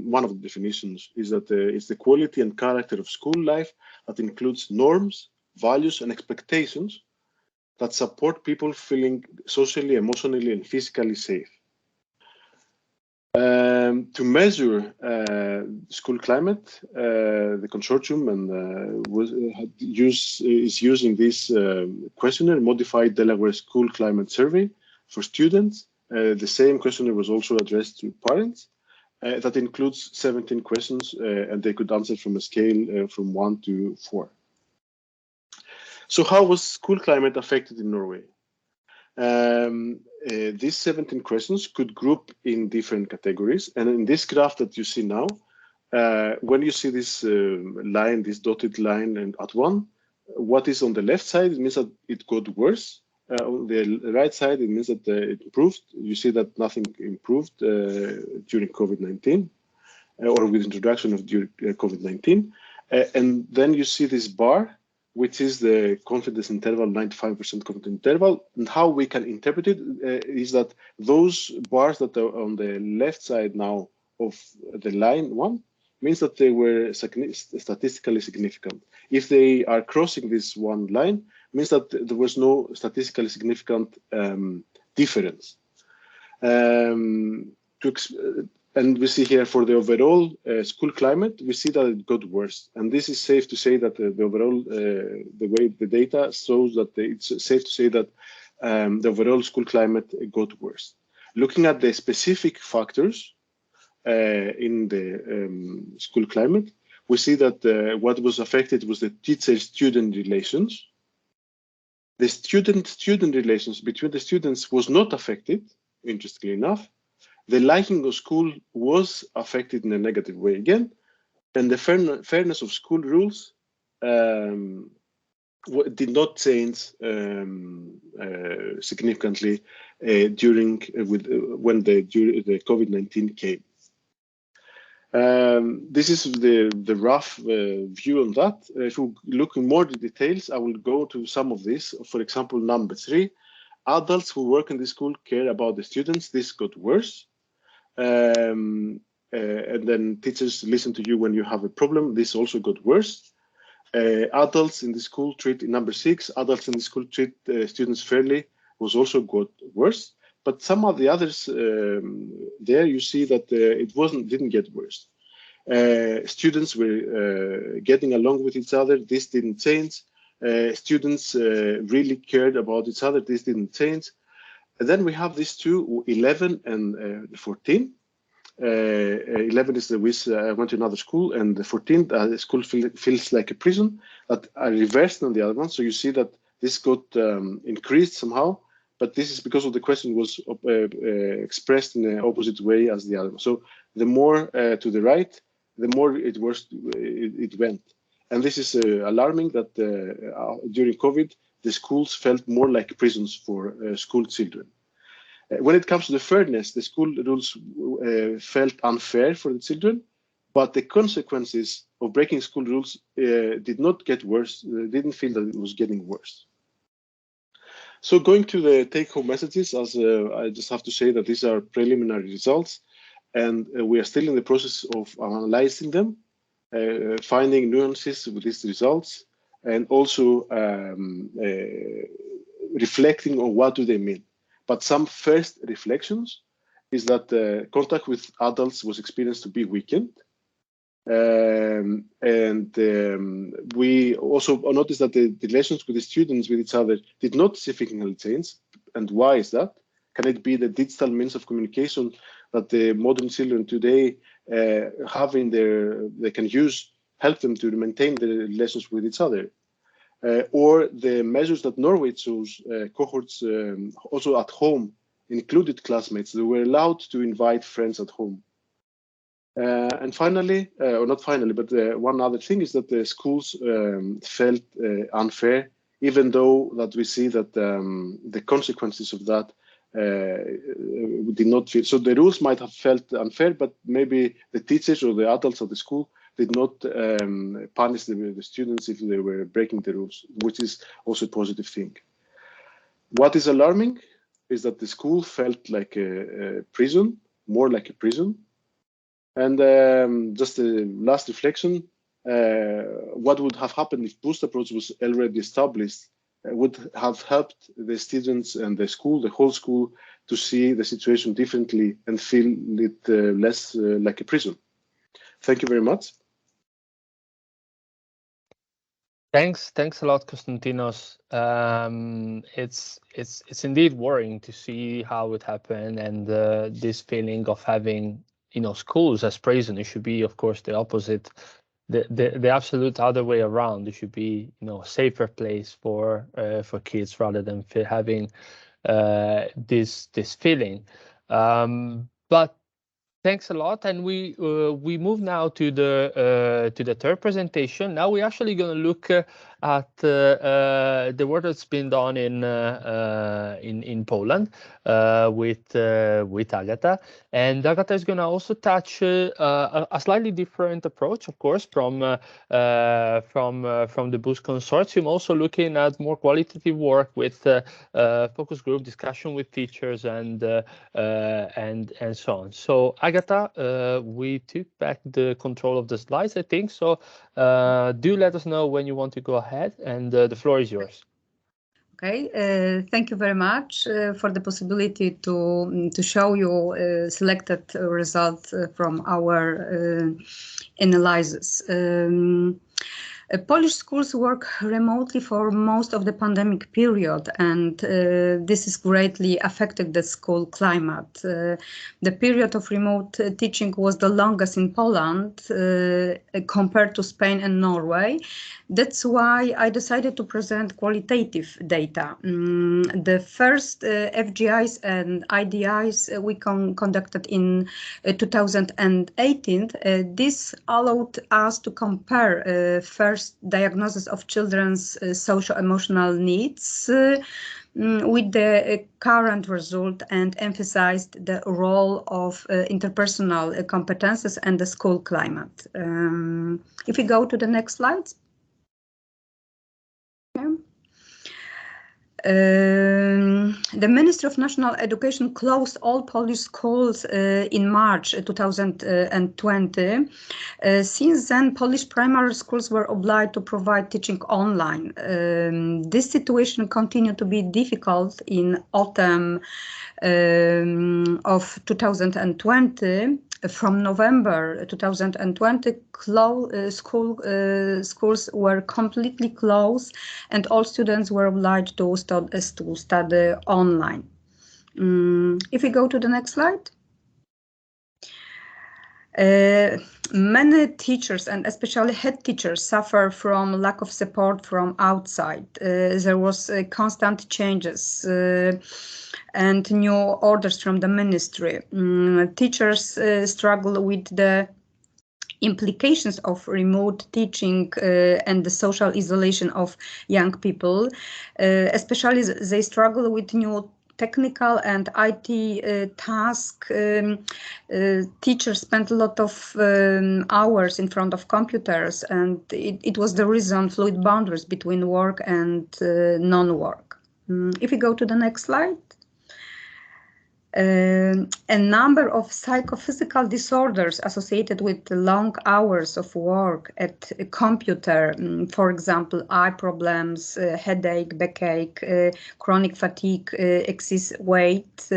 Speaker 5: one of the definitions is that it's the quality and character of school life that includes norms, values, and expectations that support people feeling socially, emotionally, and physically safe. To measure school climate, the consortium is using this questionnaire, Modified Delaware School Climate Survey for students. The same questionnaire was also addressed to parents. That includes 17 questions, and they could answer from a scale from 1 to 4. So how was school climate affected in Norway? These 17 questions could group in different categories. And in this graph that you see now, when you see this line, this dotted line and at 1, what is on the left side, it means that it got worse. On the right side, it means that it improved. You see that nothing improved during COVID-19 or with introduction of COVID-19. And then you see this bar, which is the confidence interval, 95% confidence interval. And how we can interpret it is that those bars that are on the left side now of the line 1 means that they were statistically significant. If they are crossing this one line, means that there was no statistically significant difference. And we see here for the overall school climate, we see that it got worse. And this is safe to say that the overall, the way the data shows that it's safe to say that the overall school climate got worse. Looking at the specific factors in the school climate, we see that what was affected was the teacher-student relations. The student-student relations between the students was not affected, interestingly enough. The liking of school was affected in a negative way again, and the fairness of school rules did not change significantly when the COVID-19 came. This is the rough view on that. If we look in more details, I will go to some of this. For example, number 3, adults who work in the school care about the students. This got worse. And then teachers listen to you when you have a problem. This also got worse. Adults in the school treat, number 6, adults in the school treat students fairly, was also got worse. But some of the others there, you see that it didn't get worse. Students were getting along with each other. This didn't change. Students really cared about each other. This didn't change. And then we have these two, 11 and 14. 11 is the which I went to another school, and the 14 the school feels like a prison, that are reversed on the other one. So you see that this got increased somehow, but this is because of the question was expressed in the opposite way as the other one. So the more to the right, the more it went. And this is alarming that during COVID, the schools felt more like prisons for school children. When it comes to the fairness, the school rules felt unfair for the children, but the consequences of breaking school rules did not get worse. Didn't feel that it was getting worse. So going to the take-home messages, as I just have to say that these are preliminary results, and we are still in the process of analyzing them. finding nuances with these results, and also reflecting on what do they mean. But some first reflections is that contact with adults was experienced to be weakened. We also noticed that the relations with the students with each other did not significantly change. And why is that? Can it be the digital means of communication that the modern children today have in they can use, help them to maintain the relations with each other? Or the measures that Norway chose, cohorts also at home included classmates. They were allowed to invite friends at home. And finally, or not finally, but one other thing is that the schools felt unfair, even though that we see that the consequences of that did not feel. So the rules might have felt unfair, but maybe the teachers or the adults of the school did not punish the students if they were breaking the rules, which is also a positive thing. What is alarming is that the school felt like a prison, more like a prison. And just a last reflection, what would have happened if boost approach was already established would have helped the students and the school, the whole school, to see the situation differently and feel it less like a prison. Thank you very much.
Speaker 1: Thanks a lot, Konstantinos. It's indeed worrying to see how it happened, and this feeling of having, schools as prison. It should be, of course, the opposite, the absolute other way around. It should be, a safer place for kids rather than having this feeling. But thanks a lot, and we move now to the third presentation. Now we're actually going to look at the work that's been done in Poland with Agata, and Agata is going to also touch a slightly different approach, of course, from the Boost Consortium, also looking at more qualitative work with focus group discussion with teachers and so on. So Agata, we took back the control of the slides, I think. So do let us know when you want to go ahead, and the floor is yours.
Speaker 6: Okay, thank you very much for the possibility to show you selected results from our analysis. Polish schools work remotely for most of the pandemic period, and this has greatly affected the school climate. The period of remote teaching was the longest in Poland compared to Spain and Norway. That's why I decided to present qualitative data. The first FGIs and IDIs we conducted in 2018. This allowed us to compare first diagnosis of children's socio-emotional needs with the current result, and emphasized the role of interpersonal competences and the school climate. If we go to the next slide. The Ministry of National Education closed all Polish schools in March 2020. Since then, Polish primary schools were obliged to provide teaching online. This situation continued to be difficult in autumn of 2020. From November 2020, schools were completely closed, and all students were obliged to study online. If we go to the next slide. Many teachers, and especially head teachers, suffer from lack of support from outside. There was constant changes and new orders from the ministry. Teachers struggle with the implications of remote teaching and the social isolation of young people. Especially they struggle with new technical and IT tasks. Teachers spent a lot of hours in front of computers, and it was the reason fluid boundaries between work and non-work. If we go to the next slide. A number of psychophysical disorders associated with long hours of work at a computer, for example, eye problems, headache, backache, chronic fatigue, excess weight,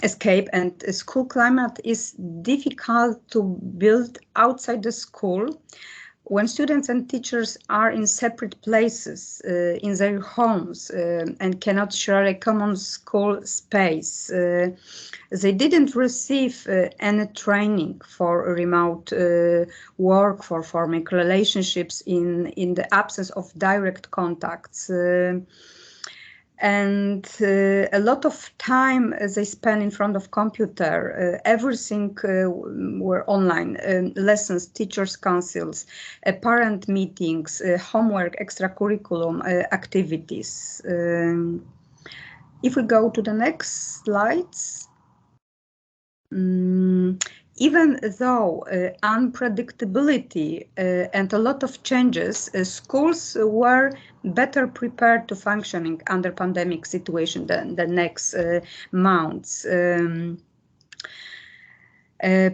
Speaker 6: escape, and school climate is difficult to build outside the school when students and teachers are in separate places in their homes and cannot share a common school space. They didn't receive any training for remote work, for forming relationships in the absence of direct contacts. And a lot of time they spend in front of computer. Everything were online, lessons, teachers' councils, parent meetings, homework, extracurriculum activities. If we go to the next slides. Even though unpredictability and a lot of changes, schools were better prepared to functioning under pandemic situation than the next months.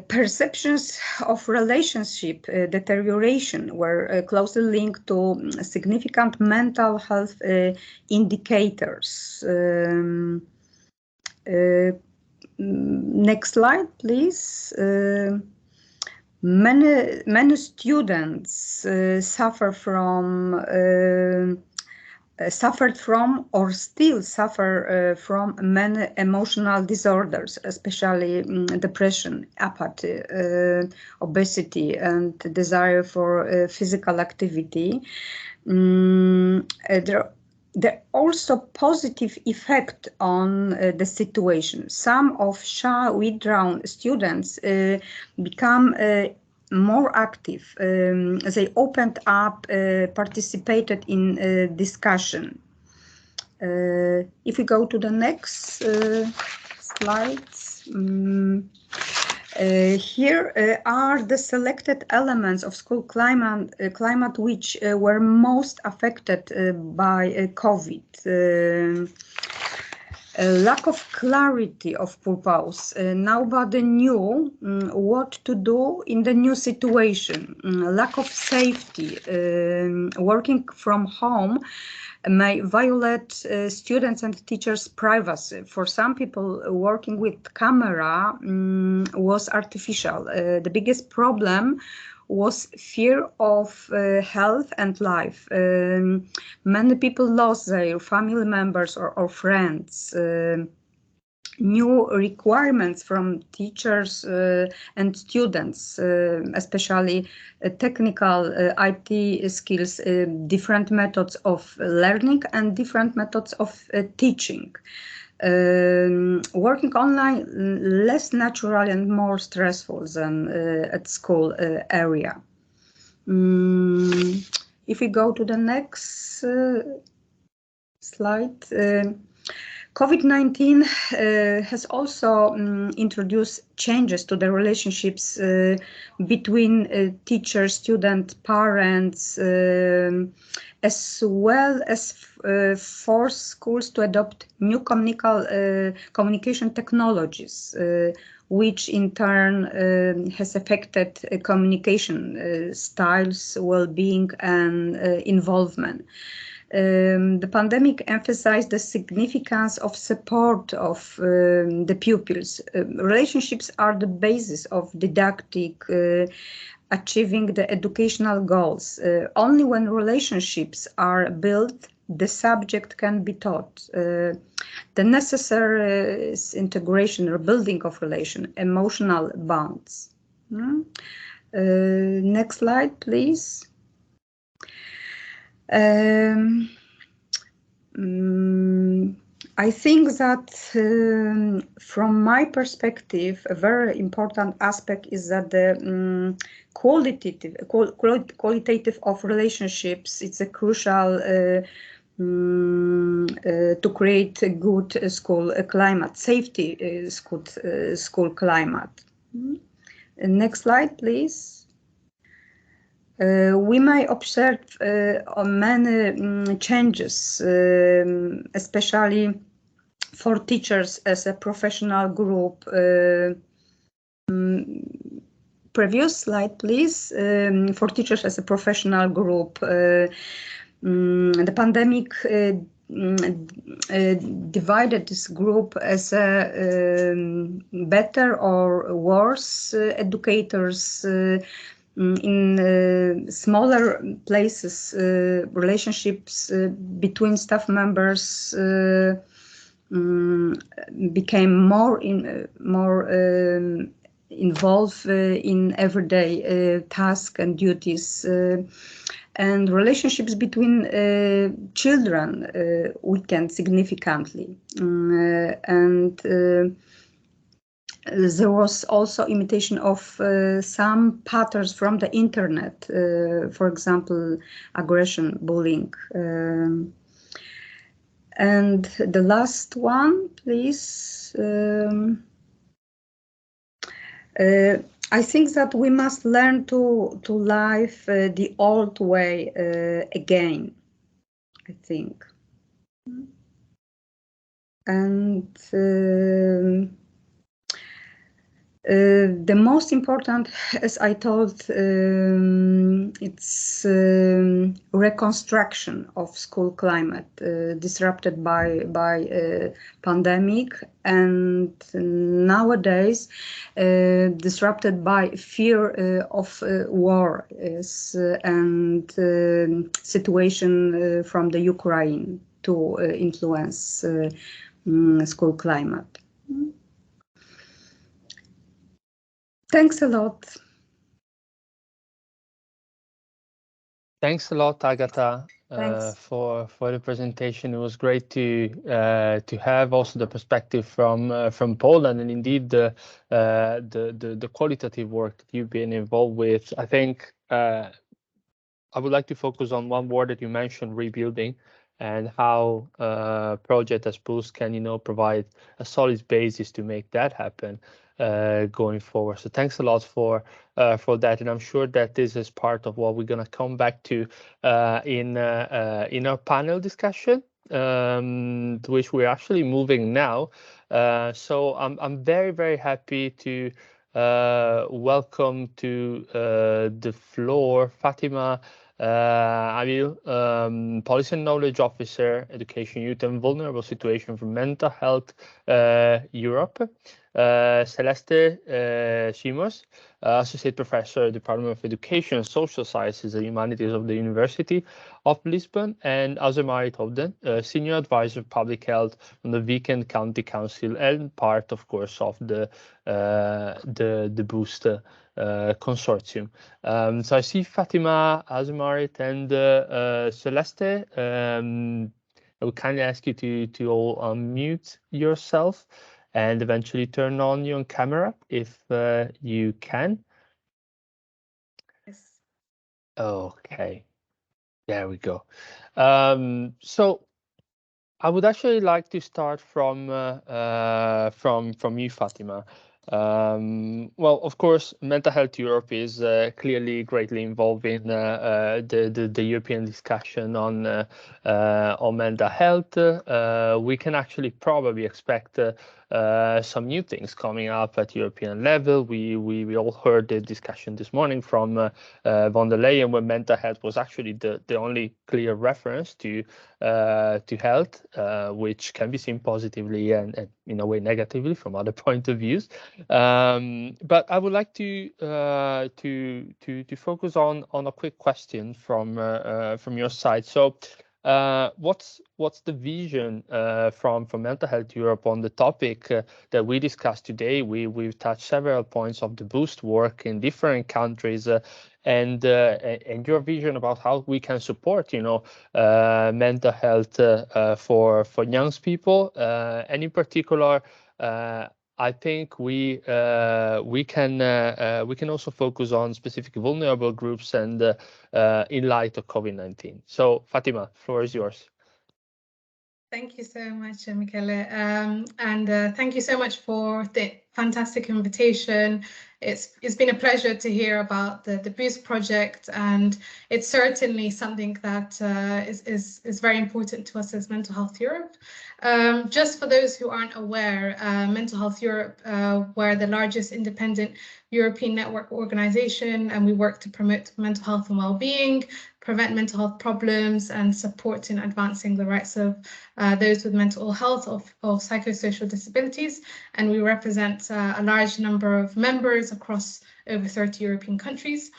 Speaker 6: Perceptions of relationship deterioration were closely linked to significant mental health indicators. Next slide, please. Many students suffered from or still suffer from many emotional disorders, especially depression, apathy, obesity, and desire for physical activity. There are also positive effect on the situation. Some of shy, withdrawn students become more active. They opened up, participated in discussion. If we go to the next slides. Here are the selected elements of school climate which were most affected by COVID. Lack of clarity of purpose. Nobody knew what to do in the new situation. Lack of safety. Working from home may violate students and teachers' privacy. For some people, working with camera was artificial. The biggest problem was fear of health and life. Many people lost their family members or friends. New requirements from teachers and students, especially technical IT skills, different methods of learning and different methods of teaching. Working online less natural and more stressful than at school area. If we go to the next slide. COVID-19 has also introduced changes to the relationships between teachers, students, parents, as well as force schools to adopt new communication technologies, which in turn has affected communication styles, well-being, and involvement. The pandemic emphasized the significance of support of the pupils. Relationships are the basis of didactic achieving the educational goals. Only when relationships are built, the subject can be taught. The necessary integration or building of relation, emotional bonds. Next slide, please. I think that from my perspective, a very important aspect is that the qualitative of relationships, it's a crucial to create a good school climate, safety school climate. Next slide, please. We may observe many changes, especially for teachers as a professional group. Previous slide, please. For teachers as a professional group, the pandemic divided this group as better or worse educators. In smaller places, relationships between staff members became more involved in everyday tasks and duties, and relationships between children weakened significantly, and there was also imitation of some patterns from the internet, for example, aggression, bullying. And the last one, please. I think that we must learn to live the old way again, I think. And the most important, as I told, it's reconstruction of school climate disrupted by pandemic, and nowadays disrupted by fear of war and situation from the Ukraine to influence school climate. Thanks a lot.
Speaker 1: Thanks a lot, Agatha,
Speaker 6: Thanks.
Speaker 1: for the presentation. It was great to have also the perspective from Poland, and indeed the qualitative work that you've been involved with. I think I would like to focus on one word that you mentioned, rebuilding, and how project as Boost can provide a solid basis to make that happen going forward. So thanks a lot for that, and I'm sure that this is part of what we're going to come back to in our panel discussion, to which we're actually moving now. So I'm very happy to welcome to the floor Fatima Abil, Policy and Knowledge Officer, Education, Youth and Vulnerable Situation for Mental Health Europe. Celeste Simos, Associate Professor, Department of Education and Social Sciences and Humanities of the University of Lisbon, and Azemari Tobden, Senior Advisor of Public Health from the Viken County Council and part, of course, of the Boost consortium. So I see Fatima, Azemarit, and Celeste. I would kindly ask you to all unmute yourself and eventually turn on your camera if you can.
Speaker 6: Yes.
Speaker 1: Okay, there we go. So I would actually like to start from you, Fatima. Well, of course, Mental Health Europe is clearly greatly involved in the European discussion on mental health. We can actually probably expect some new things coming up at European level. We all heard the discussion this morning from von der Leyen, where mental health was actually the only clear reference to health, which can be seen positively and in a way negatively from other point of views. But I would like to focus on a quick question from your side. So, what's the vision from Mental Health Europe on the topic that we discussed today? We've touched several points of the Boost work in different countries, and your vision about how we can support, mental health for young people, and in particular. I think we can also focus on specific vulnerable groups and in light of COVID-19. So Fatima, floor is yours.
Speaker 7: Thank you so much, Michele, and thank you so much for the fantastic invitation. It's been a pleasure to hear about the BOOST project, and it's certainly something that is very important to us as Mental Health Europe. Just for those who aren't aware, Mental Health Europe, we're the largest independent European network organization, and we work to promote mental health and well-being, prevent mental health problems, and support in advancing the rights of those with mental health or psychosocial disabilities. And we represent a large number of members across over 30 European countries.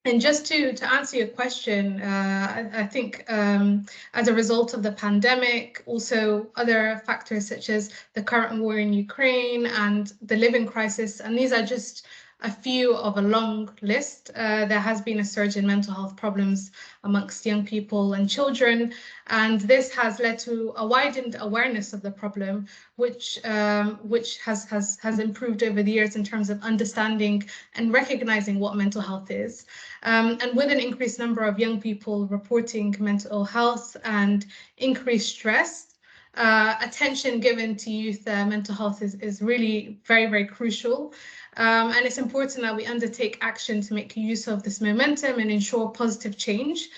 Speaker 7: And just to answer your question, I think as a result of the pandemic, also other factors such as the current war in Ukraine and the living crisis, and these are just a few of a long list, there has been a surge in mental health problems amongst young people and children, and this has led to a widened awareness of the problem, which has improved over the years in terms of understanding and recognizing what mental health is. And with an increased number of young people reporting mental health and increased stress, attention given to youth mental health is really very, very crucial. And it's important that we undertake action to make use of this momentum and ensure positive change.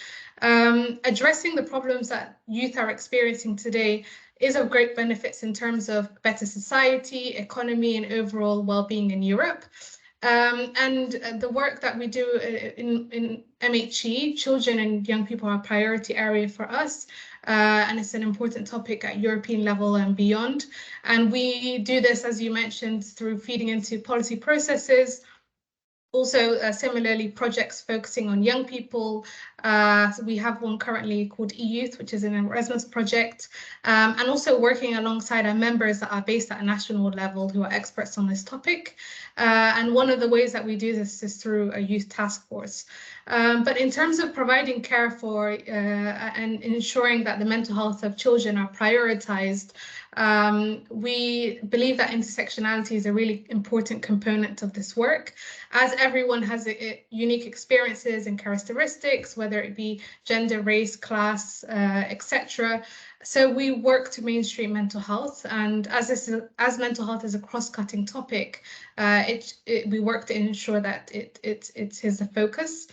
Speaker 7: Addressing the problems that youth are experiencing today is of great benefits in terms of better society, economy, and overall well-being in Europe. And the work that we do in MHE, children and young people, are a priority area for us. And it's an important topic at European level and beyond. And we do this, as you mentioned, through feeding into policy processes. Also, similarly, projects focusing on young people. So we have one currently called eYouth, which is an Erasmus project, and also working alongside our members that are based at a national level who are experts on this topic. And one of the ways that we do this is through a youth task force. But in terms of providing care for and ensuring that the mental health of children are prioritized, we believe that intersectionality is a really important component of this work, as everyone has unique experiences and characteristics, whether it be gender, race, class, etc. So we work to mainstream mental health, and as mental health is a cross-cutting topic, we work to ensure that it is the focus.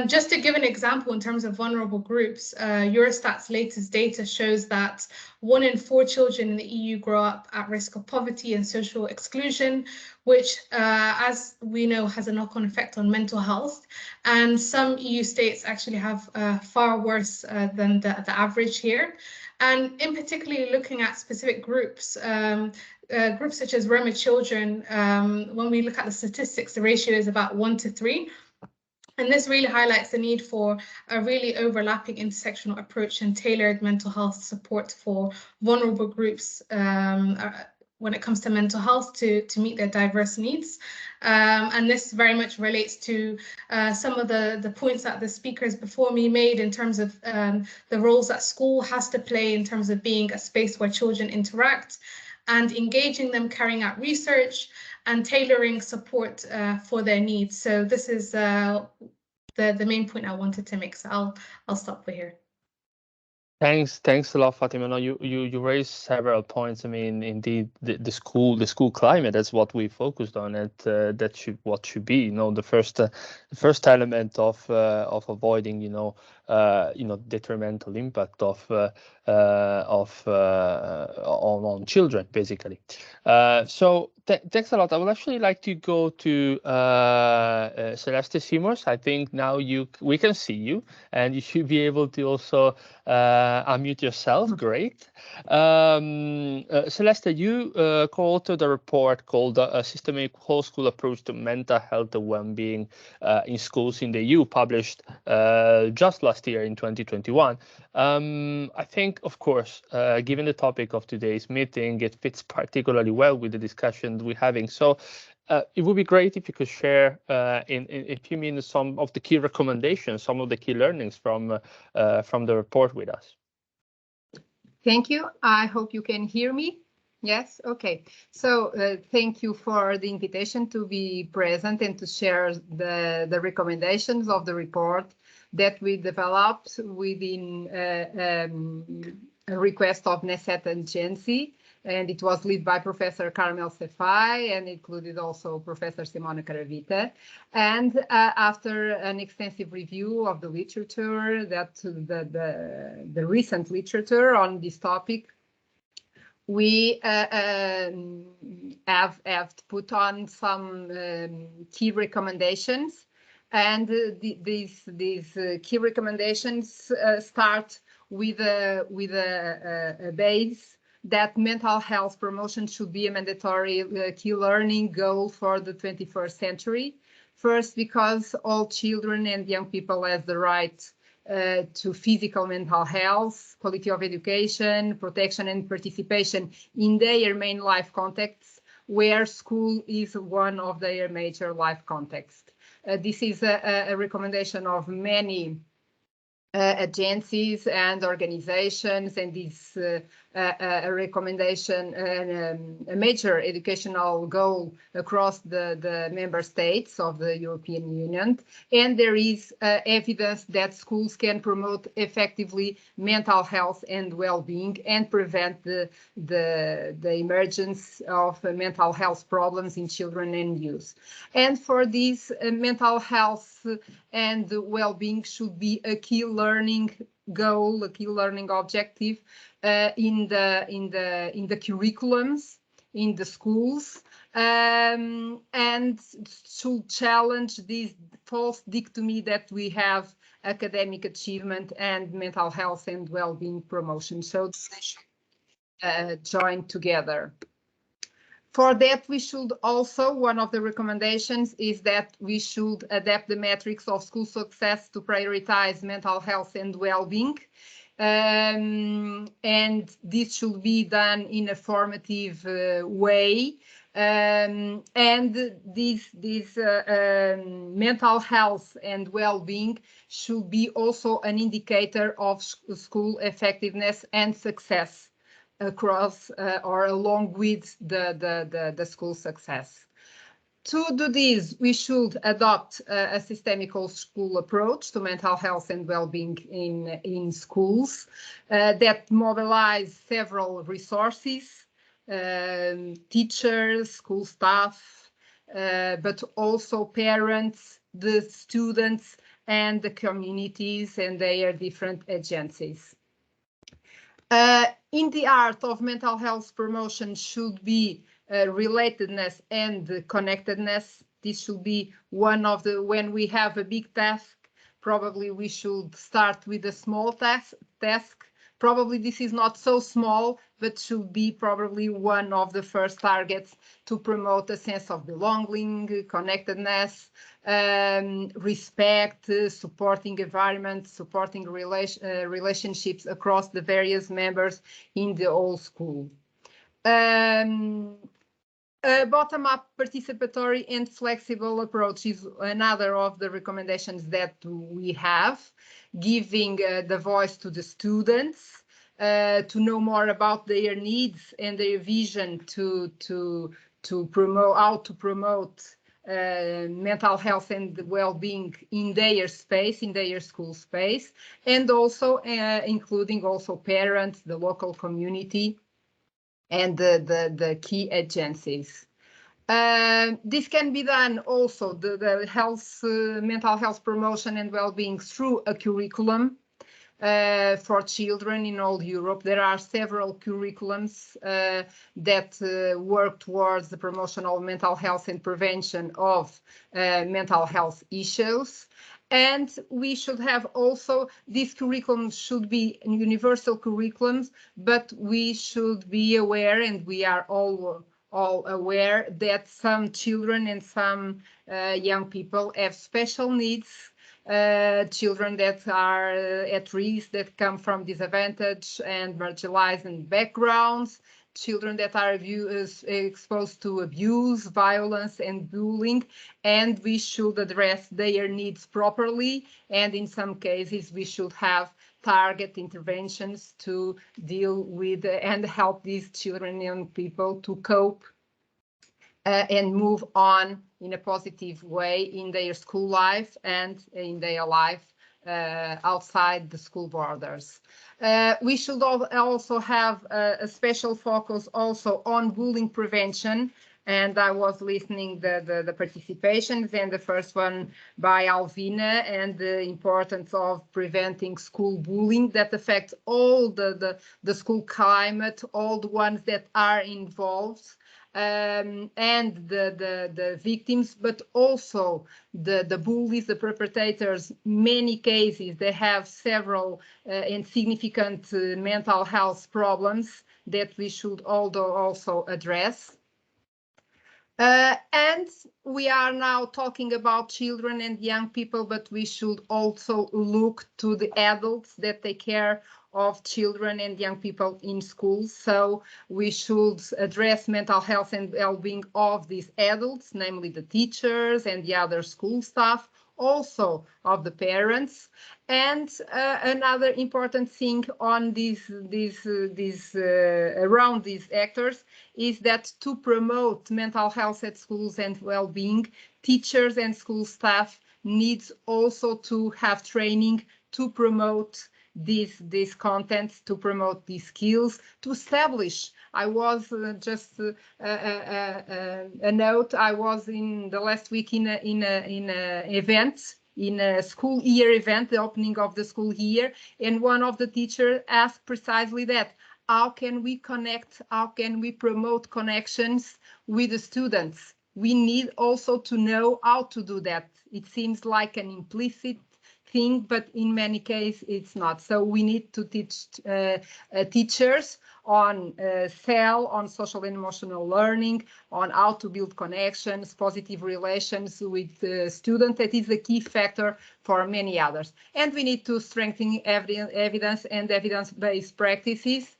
Speaker 7: Just to give an example in terms of vulnerable groups, Eurostat's latest data shows that 1 in 4 children in the EU grow up at risk of poverty and social exclusion, which, as we know, has a knock-on effect on mental health. And some EU states actually have far worse than the average here. And in particularly looking at specific groups, groups such as Roma children, when we look at the statistics, the ratio is about 1 to 3. And this really highlights the need for a really overlapping intersectional approach and tailored mental health support for vulnerable groups when it comes to mental health to meet their diverse needs. And this very much relates to some of the points that the speakers before me made in terms of the roles that school has to play in terms of being a space where children interact and engaging them, carrying out research, and tailoring support for their needs. So this is the main point I wanted to make. So I'll stop here.
Speaker 1: Thanks a lot, Fatima. No, you raised several points. I mean, indeed, the school climate, that's what we focused on, and that should be, the first element of avoiding, detrimental impact on children, basically. So thanks a lot. I would actually like to go to Celeste Simors. I think now we can see you, and you should be able to also unmute yourself. Great. Celeste, you co-authored a report called A Systemic Whole School Approach to Mental Health and Wellbeing in Schools in the EU, published just last year in 2021. I think, of course, given the topic of today's meeting, it fits particularly well with the discussion we're having. So it would be great if you could share in a few minutes some of the key recommendations, some of the key learnings from the report with us.
Speaker 8: Thank you. I hope you can hear me. Yes, okay. So thank you for the invitation to be present and to share the recommendations of the report that we developed within a request of NESET and GENSI and it was led by Professor Carmel Sefai and included also Professor Simona Caravita. And after an extensive review of the literature, the recent literature on this topic, we have put on some key recommendations, and these key recommendations start with a base that mental health promotion should be a mandatory key learning goal for the 21st century. First, because all children and young people have the right to physical mental health, quality of education, protection and participation in their main life contexts, where school is one of their major life contexts. This is a recommendation of many agencies and organizations, and this a recommendation, a major educational goal across the member states of the European Union. And there is evidence that schools can promote effectively mental health and well-being and prevent the emergence of mental health problems in children and youth. And for this, mental health and well-being should be a key learning goal, a key learning objective in the curriculums in the schools, and should challenge this false dichotomy that we have academic achievement and mental health and well-being promotion. So they should join together. For that, we should also, one of the recommendations is that we should adapt the metrics of school success to prioritize mental health and well-being. And this should be done in a formative way. And this mental health and well-being should be also an indicator of school effectiveness and success across or along with the school success. To do this, we should adopt a systemic school approach to mental health and well-being in schools that mobilize several resources, teachers, school staff, but also parents, the students, and the communities and their different agencies. In the art of mental health promotion should be relatedness and connectedness. This should be one of the, when we have a big task, probably we should start with a small task. Probably this is not so small, but should be probably one of the first targets to promote a sense of belonging, connectedness, respect, supporting environment, supporting relationships across the various members in the whole school. Bottom-up participatory and flexible approach is another of the recommendations that we have, giving the voice to the students to know more about their needs and their vision to promote, how to promote mental health and well-being in their space, in their school space, and also including also parents, the local community, and the key agencies. This can be done also, the health, mental health promotion and well-being through a curriculum for children in all Europe. There are several curriculums that work towards the promotion of mental health and prevention of mental health issues. And we should have also, these curriculums should be universal curriculums, but we should be aware, and we are all aware, that some children and some young people have special needs, children that are at risk, that come from disadvantaged and marginalized backgrounds, children that are exposed to abuse, violence, and bullying, and we should address their needs properly. And in some cases, we should have target interventions to deal with and help these children and young people to cope and move on in a positive way in their school life and in their life outside the school borders. We should also have a special focus also on bullying prevention. And I was listening the participations, and the first one by Alvina, and the importance of preventing school bullying that affects all the school climate, all the ones that are involved, and the victims, but also the bullies, the perpetrators. Many cases, they have several and significant mental health problems that we should also address. And we are now talking about children and young people, but we should also look to the adults that take care of children and young people in schools. So we should address mental health and well-being of these adults, namely the teachers and the other school staff, also of the parents. And another important thing on around these actors is that to promote mental health at schools and well-being, teachers and school staff needs also to have training to promote these contents, to promote these skills, to establish. I was just a note. I was in the last week in a event, in a school year event, the opening of the school year, and one of the teachers asked precisely that. How can we connect? How can we promote connections with the students? We need also to know how to do that. It seems like an implicit thing, but in many cases it's not. So we need to teach teachers on SEL, on social and emotional learning, on how to build connections, positive relations with students. That is the key factor for many others. And we need to strengthen evidence and evidence-based practices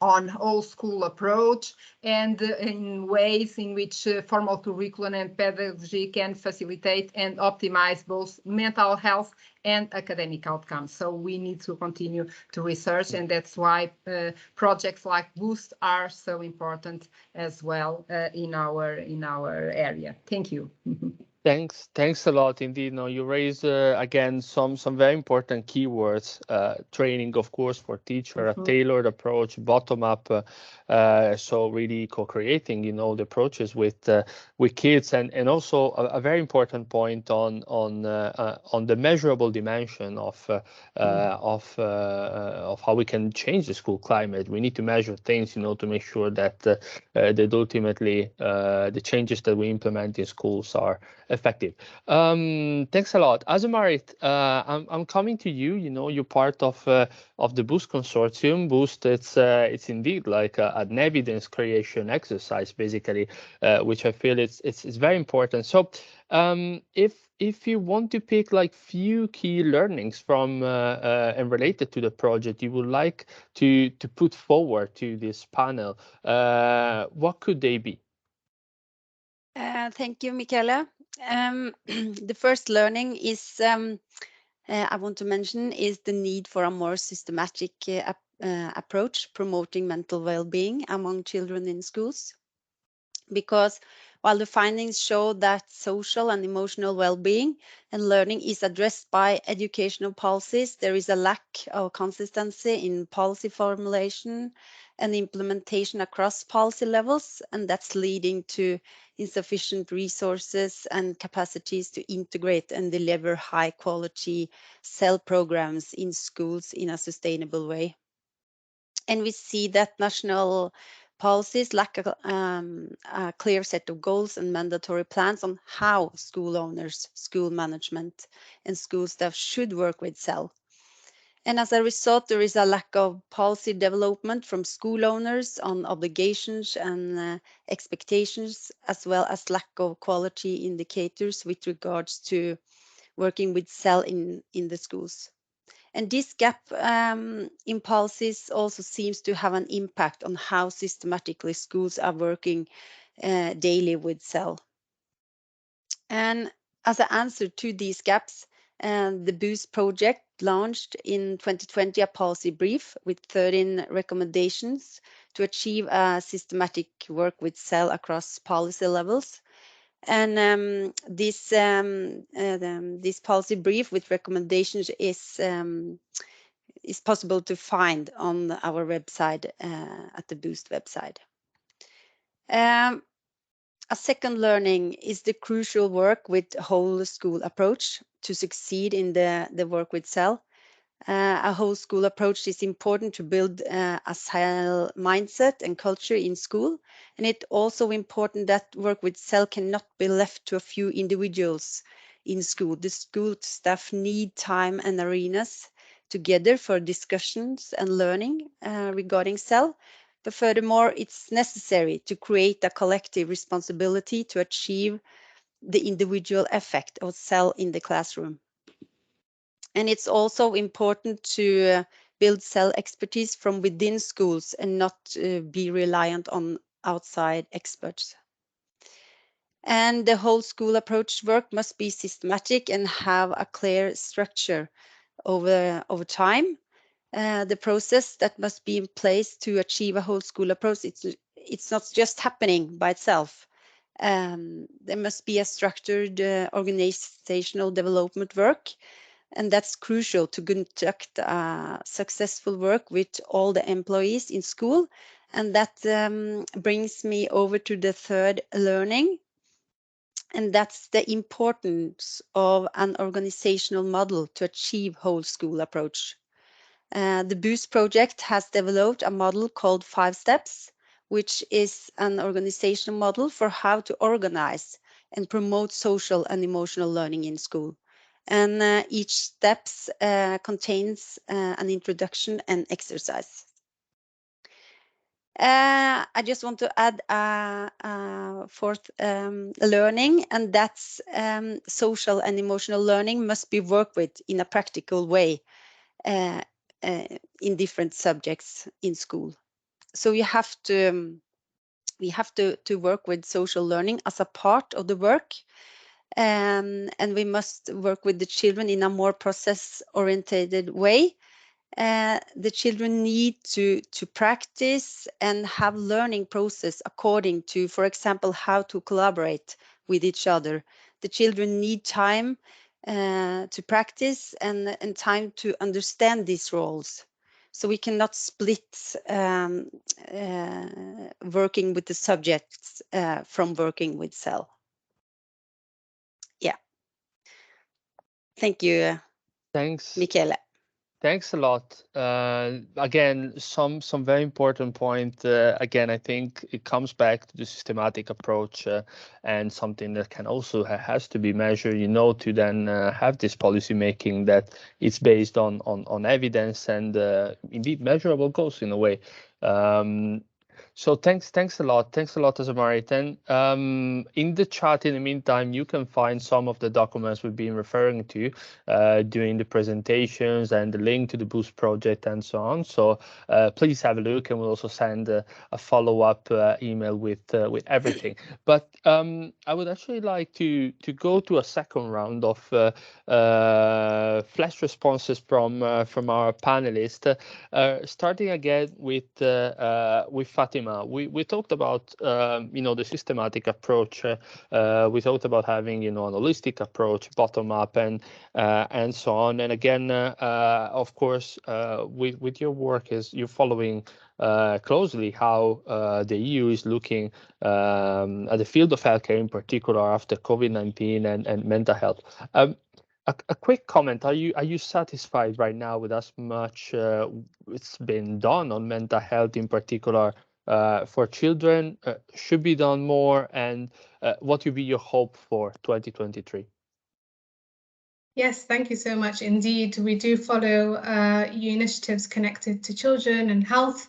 Speaker 8: on whole school approach, and in ways in which formal curriculum and pedagogy can facilitate and optimize both mental health and academic outcomes. So we need to continue to research, and that's why projects like Boost are so important as well in our area. Thank you.
Speaker 1: Thanks a lot indeed. No, you raised again some very important keywords. Training, of course, for teacher, a tailored approach, bottom up. So really co-creating, the approaches with kids, and also a very important point on the measurable dimension of how we can change the school climate. We need to measure things, to make sure that that ultimately the changes that we implement in schools are effective. Thanks a lot, Azamarit. I'm coming to you. You're part of the Boost consortium. Boost, it's indeed like an evidence creation exercise, basically, which I feel it's very important. So, if you want to pick like few key learnings from and related to the project you would like to put forward to this panel, what could they be?
Speaker 9: Thank you, Michele. The first learning is I want to mention is the need for a more systematic approach promoting mental well-being among children in schools. Because while the findings show that social and emotional well-being and learning is addressed by educational policies, there is a lack of consistency in policy formulation and implementation across policy levels, and that's leading to insufficient resources and capacities to integrate and deliver high-quality SEL programs in schools in a sustainable way. And we see that national policies lack a clear set of goals and mandatory plans on how school owners, school management, and school staff should work with SEL. And as a result, there is a lack of policy development from school owners on obligations and expectations, as well as lack of quality indicators with regards to working with SEL in the schools. And this gap in policies also seems to have an impact on how systematically schools are working daily with SEL. And as an answer to these gaps, the Boost project launched in 2020 a policy brief with 13 recommendations to achieve a systematic work with SEL across policy levels. And this policy brief with recommendations is possible to find on our website, at the Boost website. A second learning is the crucial work with whole school approach to succeed in the work with CEL. A whole school approach is important to build a CEL mindset and culture in school. And it's also important that work with CEL cannot be left to a few individuals in school. The school staff need time and arenas together for discussions and learning regarding CEL. But furthermore, it's necessary to create a collective responsibility to achieve the individual effect of CEL in the classroom. And it's also important to build CEL expertise from within schools and not be reliant on outside experts. And the whole school approach work must be systematic and have a clear structure over time. The process that must be in place to achieve a whole school approach, it's not just happening by itself. There must be a structured organizational development work, and that's crucial to conduct successful work with all the employees in school. And that brings me over to the third learning, and that's the importance of an organizational model to achieve whole school approach. The Boost project has developed a model called 5 Steps, which is an organizational model for how to organize and promote social and emotional learning in school. And each step contains an introduction and exercise. I just want to add a fourth learning, and that's social and emotional learning must be worked with in a practical way in different subjects in school. So we have to work with social learning as a part of the work, and we must work with the children in a more process-oriented way. The children need to practice and have learning process according to, for example, how to collaborate with each other. The children need time to practice and time to understand these roles. So we cannot split working with the subjects from working with CEL. Yeah. Thank you,
Speaker 1: Thanks.
Speaker 9: Michele.
Speaker 1: Thanks a lot. Again, some very important point. Again, I think it comes back to the systematic approach and something that can also has to be measured, to then have this policy making that it's based on evidence and indeed measurable goals in a way. So thanks a lot. Thanks a lot, Azamari. Then in the chat, in the meantime, you can find some of the documents we've been referring to during the presentations and the link to the Boost project and so on. So please have a look, and we'll also send a follow-up email with everything. But I would actually like to go to a second round of flash responses from our panelists, starting again with Fatima. We talked about the systematic approach. We talked about having an holistic approach, bottom up, and so on. And again, of course, with your work, is you're following closely how the EU is looking at the field of healthcare in particular after COVID-19 and mental health. A quick comment: Are you satisfied right now with as much it's been done on mental health in particular for children? Should be done more, and what would be your hope for 2023?
Speaker 7: Yes, thank you so much. Indeed, we do follow EU initiatives connected to children and health,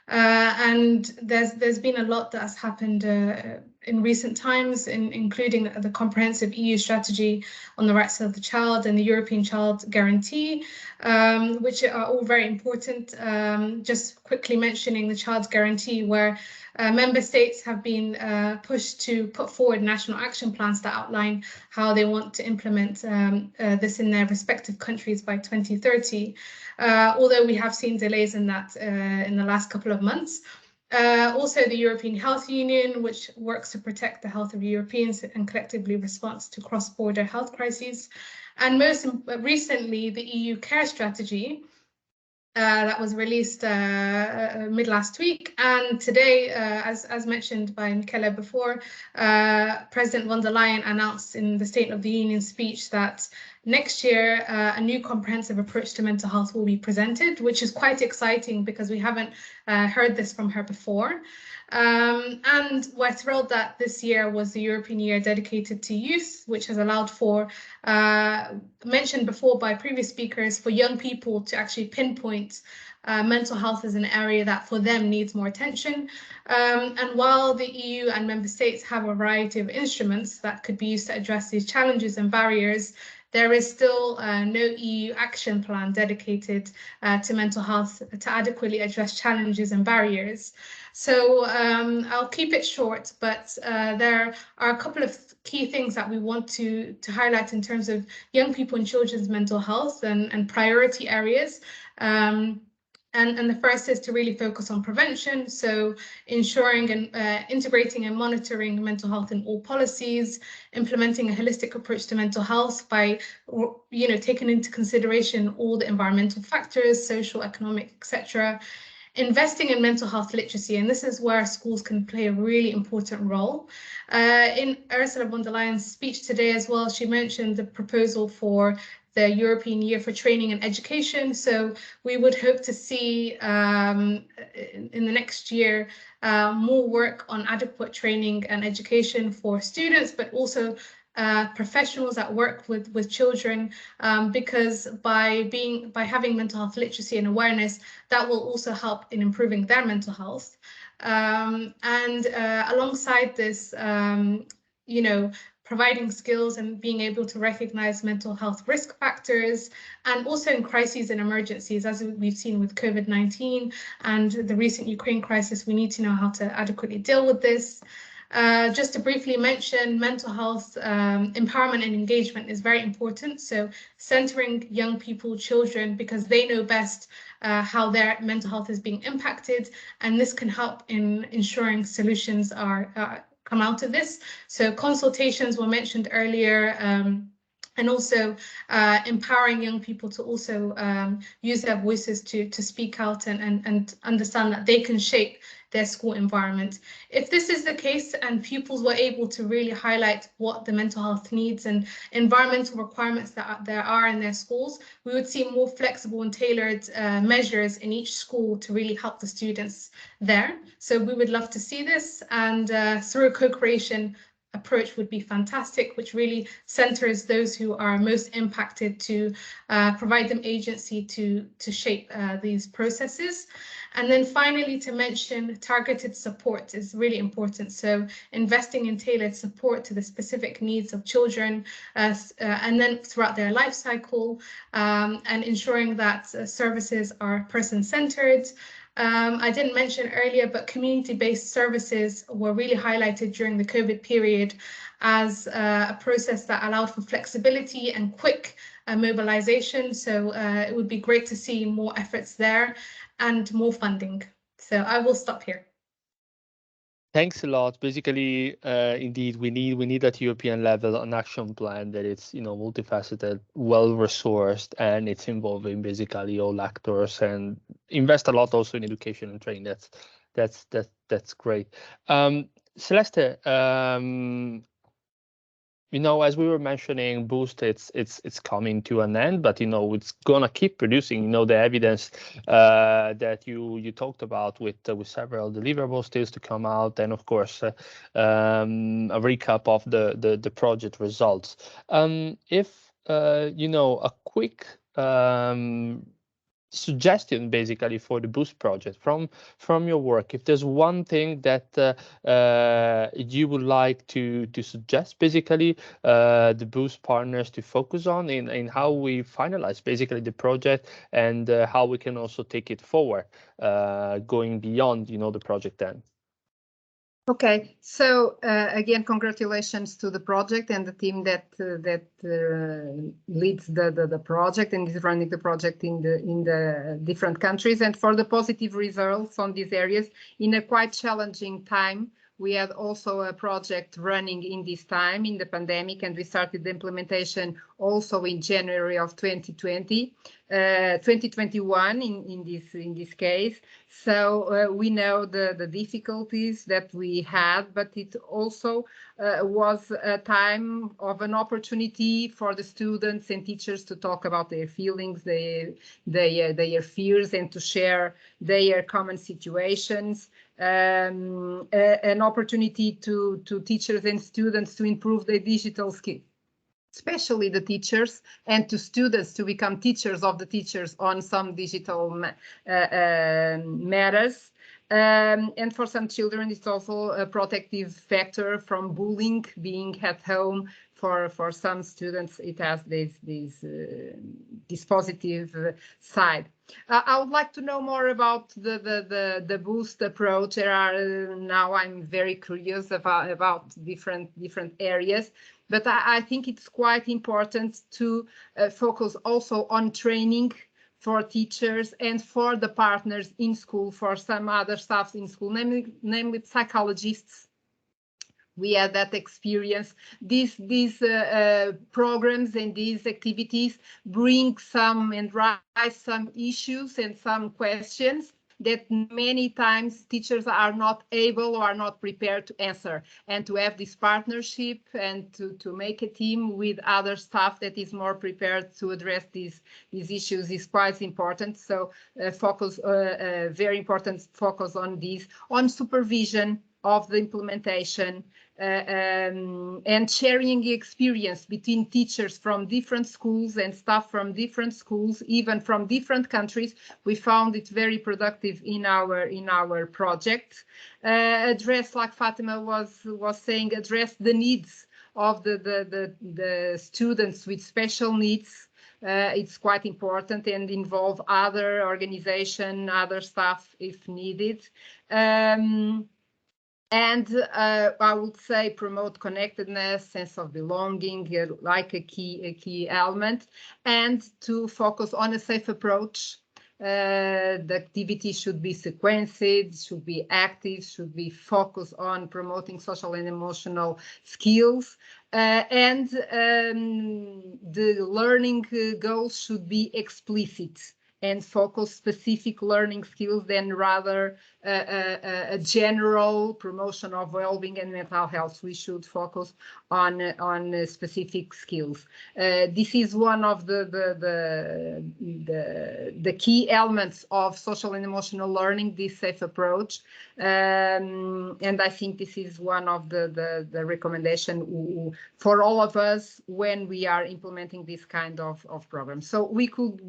Speaker 7: and there's been a lot that has happened in recent times, including the comprehensive EU strategy on the rights of the child and the European Child Guarantee, which are all very important. Just quickly mentioning the Child's Guarantee, where member states have been pushed to put forward national action plans that outline how they want to implement this in their respective countries by 2030. Although we have seen delays in that in the last couple of months. Also, the European Health Union, which works to protect the health of Europeans and collectively responds to cross-border health crises. And most recently, the EU Care Strategy, that was released mid last week. And today, as mentioned by Michele before, President von der Leyen announced in the State of the Union speech that next year, a new comprehensive approach to mental health will be presented, which is quite exciting because we haven't heard this from her before. And we're thrilled that this year was the European Year dedicated to youth, which has allowed for, mentioned before by previous speakers, for young people to actually pinpoint mental health as an area that for them needs more attention. And while the EU and member states have a variety of instruments that could be used to address these challenges and barriers, there is still no EU action plan dedicated to mental health to adequately address challenges and barriers. So I'll keep it short, but there are a couple of key things that we want to highlight in terms of young people and children's mental health and priority areas. And the first is to really focus on prevention, so ensuring and integrating and monitoring mental health in all policies, implementing a holistic approach to mental health by, taking into consideration all the environmental factors, social, economic, etc. Investing in mental health literacy, and this is where schools can play a really important role. In Ursula von der Leyen's speech today as well, she mentioned the proposal for the European Year for Training and Education. So we would hope to see in the next year more work on adequate training and education for students, but also professionals that work with children, because by having mental health literacy and awareness, that will also help in improving their mental health. And alongside this, providing skills and being able to recognize mental health risk factors, and also in crises and emergencies, as we've seen with COVID-19 and the recent Ukraine crisis, we need to know how to adequately deal with this. Just to briefly mention, mental health empowerment and engagement is very important. So centering young people, children, because they know best how their mental health is being impacted, and this can help in ensuring solutions are come out of this. So consultations were mentioned earlier, and also empowering young people to also use their voices to speak out and understand that they can shape their school environment. If this is the case and pupils were able to really highlight what the mental health needs and environmental requirements that there are in their schools, we would see more flexible and tailored measures in each school to really help the students there. So we would love to see this, and through a co-creation approach would be fantastic, which really centers those who are most impacted to provide them agency to shape these processes. And then finally, to mention targeted support is really important. So investing in tailored support to the specific needs of children, and then throughout their life cycle, and ensuring that services are person-centered. I didn't mention earlier, but community-based services were really highlighted during the COVID period as a process that allowed for flexibility and quick mobilization. So it would be great to see more efforts there and more funding. So I will stop here.
Speaker 1: Thanks a lot. Basically, indeed, we need at European level an action plan that is, multifaceted, well-resourced, and it's involving basically all actors, and invest a lot also in education and training. That's great. Celeste, as we were mentioning, Boost, it's coming to an end, but it's gonna keep producing. The evidence that you talked about with several deliverables still to come out, and of course a recap of the project results. If a quick suggestion basically for the Boost project from your work, if there's one thing that you would like to suggest basically the Boost partners to focus on in how we finalize basically the project, and how we can also take it forward going beyond the project end.
Speaker 8: Okay, so again, congratulations to the project and the team that leads the project and is running the project in the different countries, and for the positive results on these areas in a quite challenging time. We had also a project running in this time in the pandemic, and we started the implementation also in January of 2020, 2021 in this case. So we know the difficulties that we had, but it also was a time of an opportunity for the students and teachers to talk about their feelings, their fears, and to share their common situations. An opportunity to teachers and students to improve their digital skills, especially the teachers, and to students to become teachers of the teachers on some digital matters. And for some children, it's also a protective factor from bullying, being at home. For some students, it has this positive side. I would like to know more about the Boost approach. There are now I'm very curious about different areas, but I think it's quite important to focus also on training for teachers and for the partners in school, for some other staff in school, namely psychologists. We had that experience. These programs and these activities bring some and raise some issues and some questions that many times teachers are not able or are not prepared to answer. And to have this partnership and to make a team with other staff that is more prepared to address these issues is quite important. So very important focus on this, on supervision of the implementation, and sharing experience between teachers from different schools and staff from different schools, even from different countries. We found it very productive in our project. Address, like Fatima was saying, address the needs of the students with special needs. It's quite important, and involve other organization, other staff if needed. And I would say promote connectedness, sense of belonging, like a key element, and to focus on a safe approach. The activity should be sequenced, should be active, should be focused on promoting social and emotional skills, and the learning goals should be explicit and focus specific learning skills than rather a general promotion of well-being and mental health. We should focus on specific skills. This is one of the key elements of social and emotional learning, this safe approach. And I think this is one of the recommendation for all of us when we are implementing this kind of program. So we could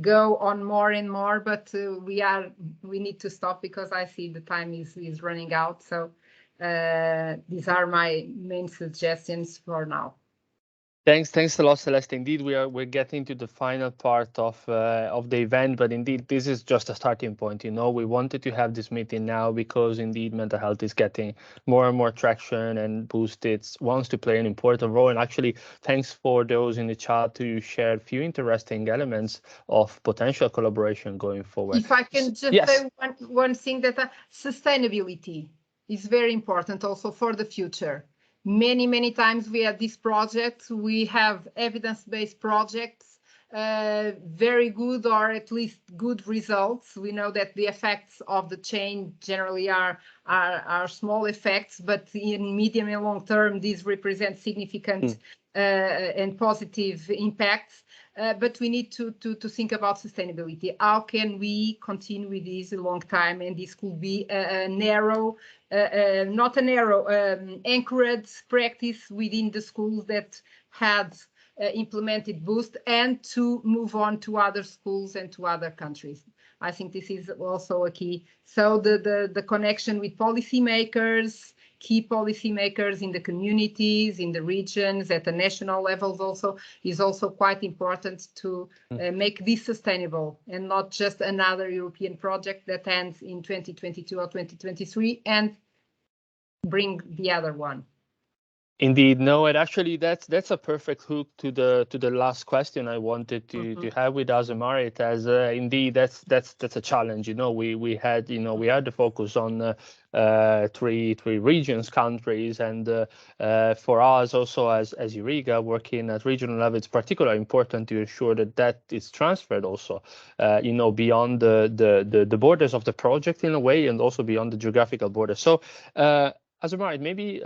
Speaker 8: go on more and more, but we need to stop because I see the time is running out. So these are my main suggestions for now.
Speaker 1: Thanks a lot, Celeste. Indeed, we're getting to the final part of the event, but indeed, this is just a starting point. You know, we wanted to have this meeting now because indeed mental health is getting more and more traction, and Boost wants to play an important role. And actually, thanks for those in the chat who shared a few interesting elements of potential collaboration going forward.
Speaker 8: If I can just say one thing, that sustainability is very important also for the future. Many times we have these projects, we have evidence-based projects, very good or at least good results. We know that the effects of the change generally are small effects, but in medium and long term, these represent significant and positive impacts. But we need to think about sustainability. How can we continue with this a long time? And this could be a narrow, not a narrow, anchored practice within the schools that had implemented Boost, and to move on to other schools and to other countries. I think this is also a key. So the connection with policymakers, key policymakers in the communities, in the regions, at the national levels also is also quite important to make this sustainable and not just another European project that ends in 2022 or 2023 and bring the other one.
Speaker 1: Indeed, no, and actually that's a perfect hook to the last question I wanted to have with Azamarit, as indeed that's a challenge. We had the focus on three regions, countries, and for us also as Euriga working at regional level, it's particularly important to ensure that is transferred also beyond the borders of the project in a way, and also beyond the geographical borders. So Azamarit, maybe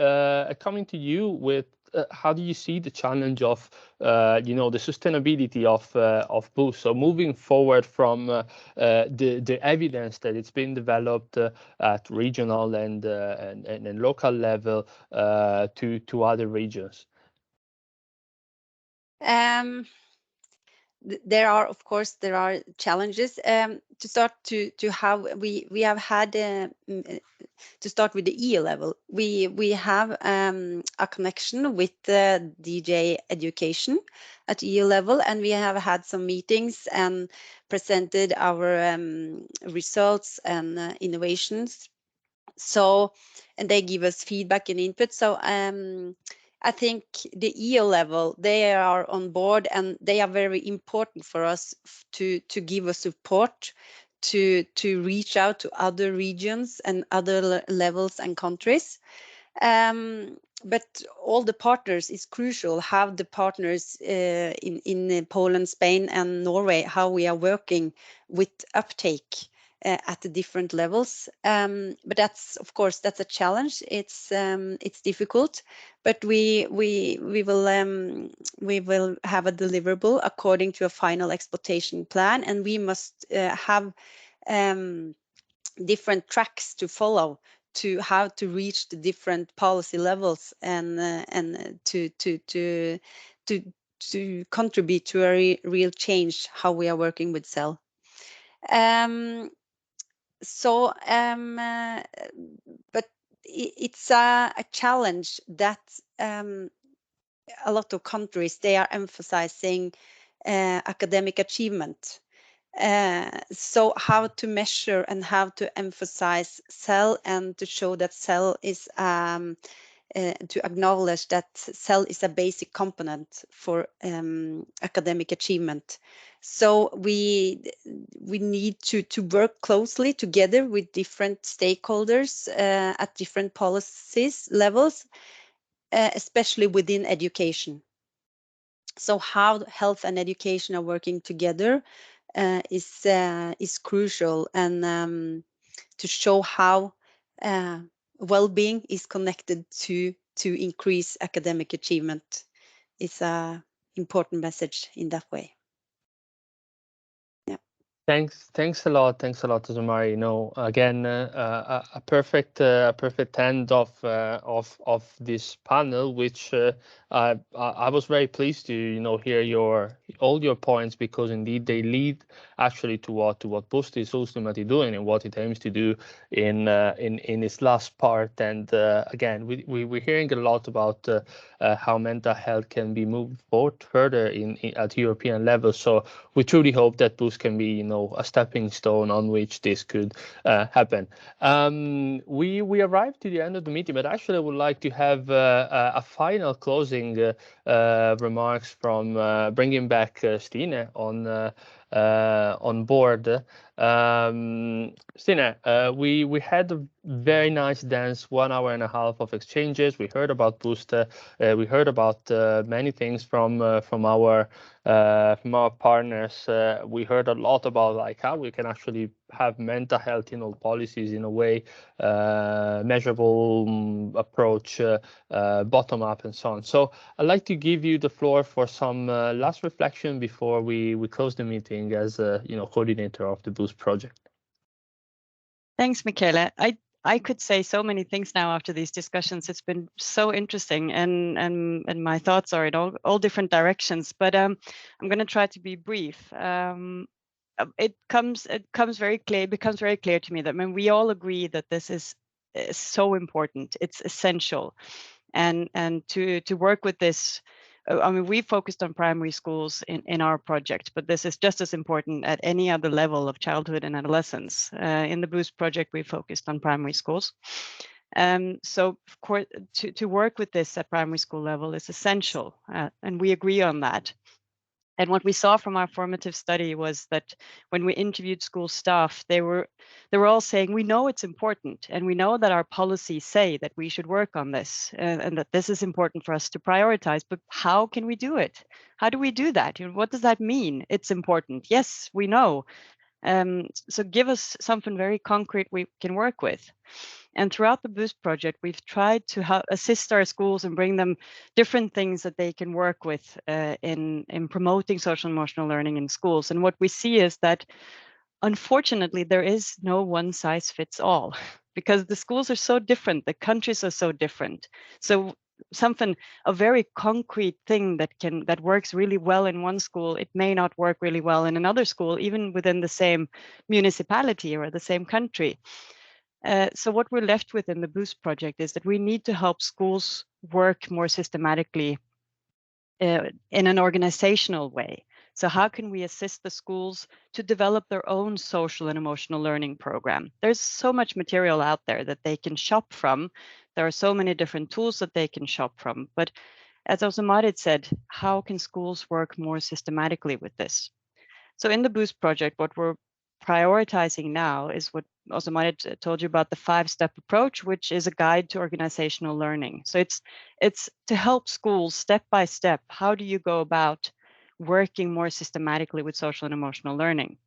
Speaker 1: coming to you with how do you see the challenge of the sustainability of Boost? So moving forward from the evidence that it's been developed at regional and local level to other regions.
Speaker 9: There are, of course, challenges. To start to how we have had to start with the EU level, we have a connection with the DJ education at EU level, and we have had some meetings and presented our results and innovations. So, and they give us feedback and input. So I think the EU level, they are on board, and they are very important for us to give us support to reach out to other regions and other levels and countries. But all the partners is crucial. How the partners in Poland, Spain, and Norway, how we are working with uptake at the different levels. But that's, of course, that's a challenge. It's difficult, but we will have a deliverable according to a final exploitation plan, and we must have different tracks to follow to how to reach the different policy levels and to contribute to a real change how we are working with cell. But it's a challenge that a lot of countries, they are emphasizing academic achievement. So how to measure and how to emphasize cell, and to show that cell is to acknowledge that cell is a basic component for academic achievement. So we need to work closely together with different stakeholders at different policies levels, especially within education. So how health and education are working together is crucial, and to show how well-being is connected to increase academic achievement is an important message in that way. Yeah.
Speaker 1: Thanks a lot, Azamari. Again, a perfect end of this panel, which I was very pleased to hear all your points, because indeed they lead actually to what Boost is ultimately doing and what it aims to do in its last part. And again, we're hearing a lot about how mental health can be moved forward further at European level. So we truly hope that Boost can be a stepping stone on which this could happen. We arrived to the end of the meeting, but actually I would like to have a final closing remarks from bringing back Stine on board. Stine, we had a very nice dense 1 hour and a half of exchanges. We heard about Boost. We heard about many things from our partners. We heard a lot about how we can actually have mental health policies in a way, measurable approach, bottom up, and so on. So I'd like to give you the floor for some last reflection before we close the meeting as coordinator of the Boost project.
Speaker 3: Thanks, Michele. I could say so many things now after these discussions. It's been so interesting, and my thoughts are in all different directions. But I'm going to try to be brief. It becomes very clear to me that we all agree that this is so important. It's essential, and to work with this. We focused on primary schools in our project, but this is just as important at any other level of childhood and adolescence. In the Boost project, we focused on primary schools. So of course, to work with this at primary school level is essential, and we agree on that. And what we saw from our formative study was that when we interviewed school staff, they were all saying, we know it's important, and we know that our policies say that we should work on this, and that this is important for us to prioritize. But how can we do it? How do we do that? What does that mean? It's important. Yes, we know. So give us something very concrete we can work with. And throughout the Boost project, we've tried to assist our schools and bring them different things that they can work with in promoting social and emotional learning in schools. And what we see is that, unfortunately, there is no one size fits all because the schools are so different, the countries are so different. So a very concrete thing that works really well in one school, it may not work really well in another school, even within the same municipality or the same country. So what we're left with in the Boost project is that we need to help schools work more systematically in an organizational way. So how can we assist the schools to develop their own social and emotional learning program? There's so much material out there that they can shop from. There are so many different tools that they can shop from. But as Åsa-Marit said, how can schools work more systematically with this? So in the Boost project, what we're prioritizing now is what Åsa-Marit told you about, the 5-step approach, which is a guide to organizational learning. So it's to help schools step by step. How do you go about working more systematically with social and emotional learning?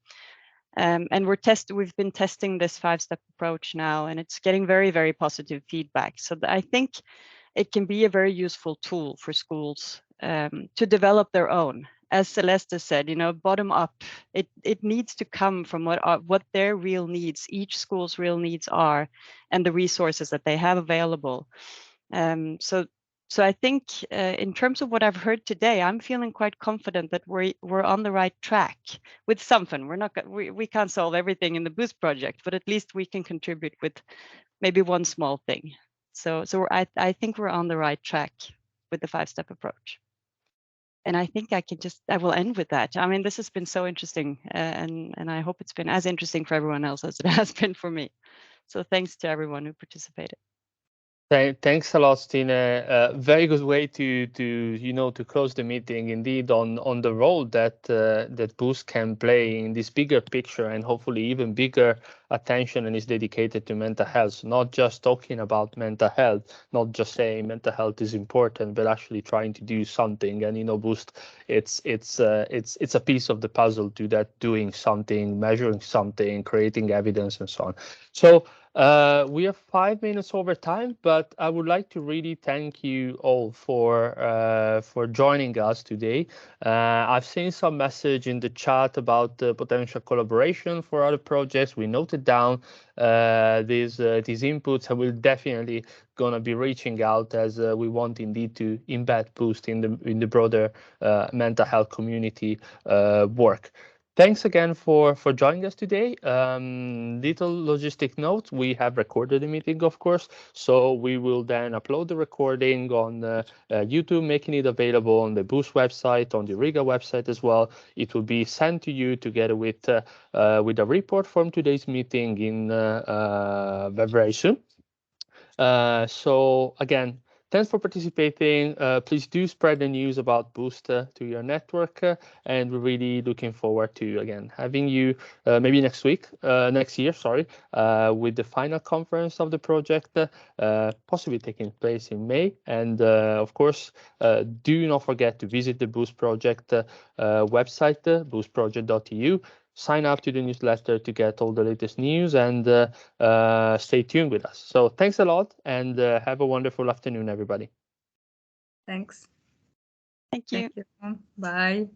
Speaker 3: And we've been testing this 5-step approach now, and it's getting very, very positive feedback. So I think it can be a very useful tool for schools to develop their own. As Celeste said, bottom up, it needs to come from what their real needs, each school's real needs are, and the resources that they have available. So I think in terms of what I've heard today, I'm feeling quite confident that we're on the right track with something. We can't solve everything in the Boost project, but at least we can contribute with maybe one small thing. So I think we're on the right track with the 5-step approach. And I think I will end with that. I mean, this has been so interesting, and I hope it's been as interesting for everyone else as it has been for me. So thanks to everyone who participated.
Speaker 1: Thanks a lot, Stine. Very good way to close the meeting. Indeed, on the role that Boost can play in this bigger picture, and hopefully even bigger attention and is dedicated to mental health. Not just talking about mental health, not just saying mental health is important, but actually trying to do something. And Boost, it's a piece of the puzzle to that, doing something, measuring something, creating evidence, and so on. So. We are 5 minutes over time, but I would like to really thank you all for joining us today. I've seen some message in the chat about the potential collaboration for other projects. We noted down these inputs, and we're definitely gonna be reaching out as we want indeed to embed Boost in the broader mental health community work. Thanks again for joining us today. Little logistic note, we have recorded the meeting, of course, so we will then upload the recording on YouTube, making it available on the Boost website, on the Riga website as well. It will be sent to you together with a report from today's meeting in very soon. So again, thanks for participating. Please do spread the news about Boost to your network, and we're really looking forward to again having you maybe next year, with the final conference of the project, possibly taking place in May. And of course, do not forget to visit the Boost project website, boostproject.eu. Sign up to the newsletter to get all the latest news, and stay tuned with us. So thanks a lot, and have a wonderful afternoon, everybody.
Speaker 6: Thanks.
Speaker 3: Thank you.
Speaker 6: Thank you. Bye.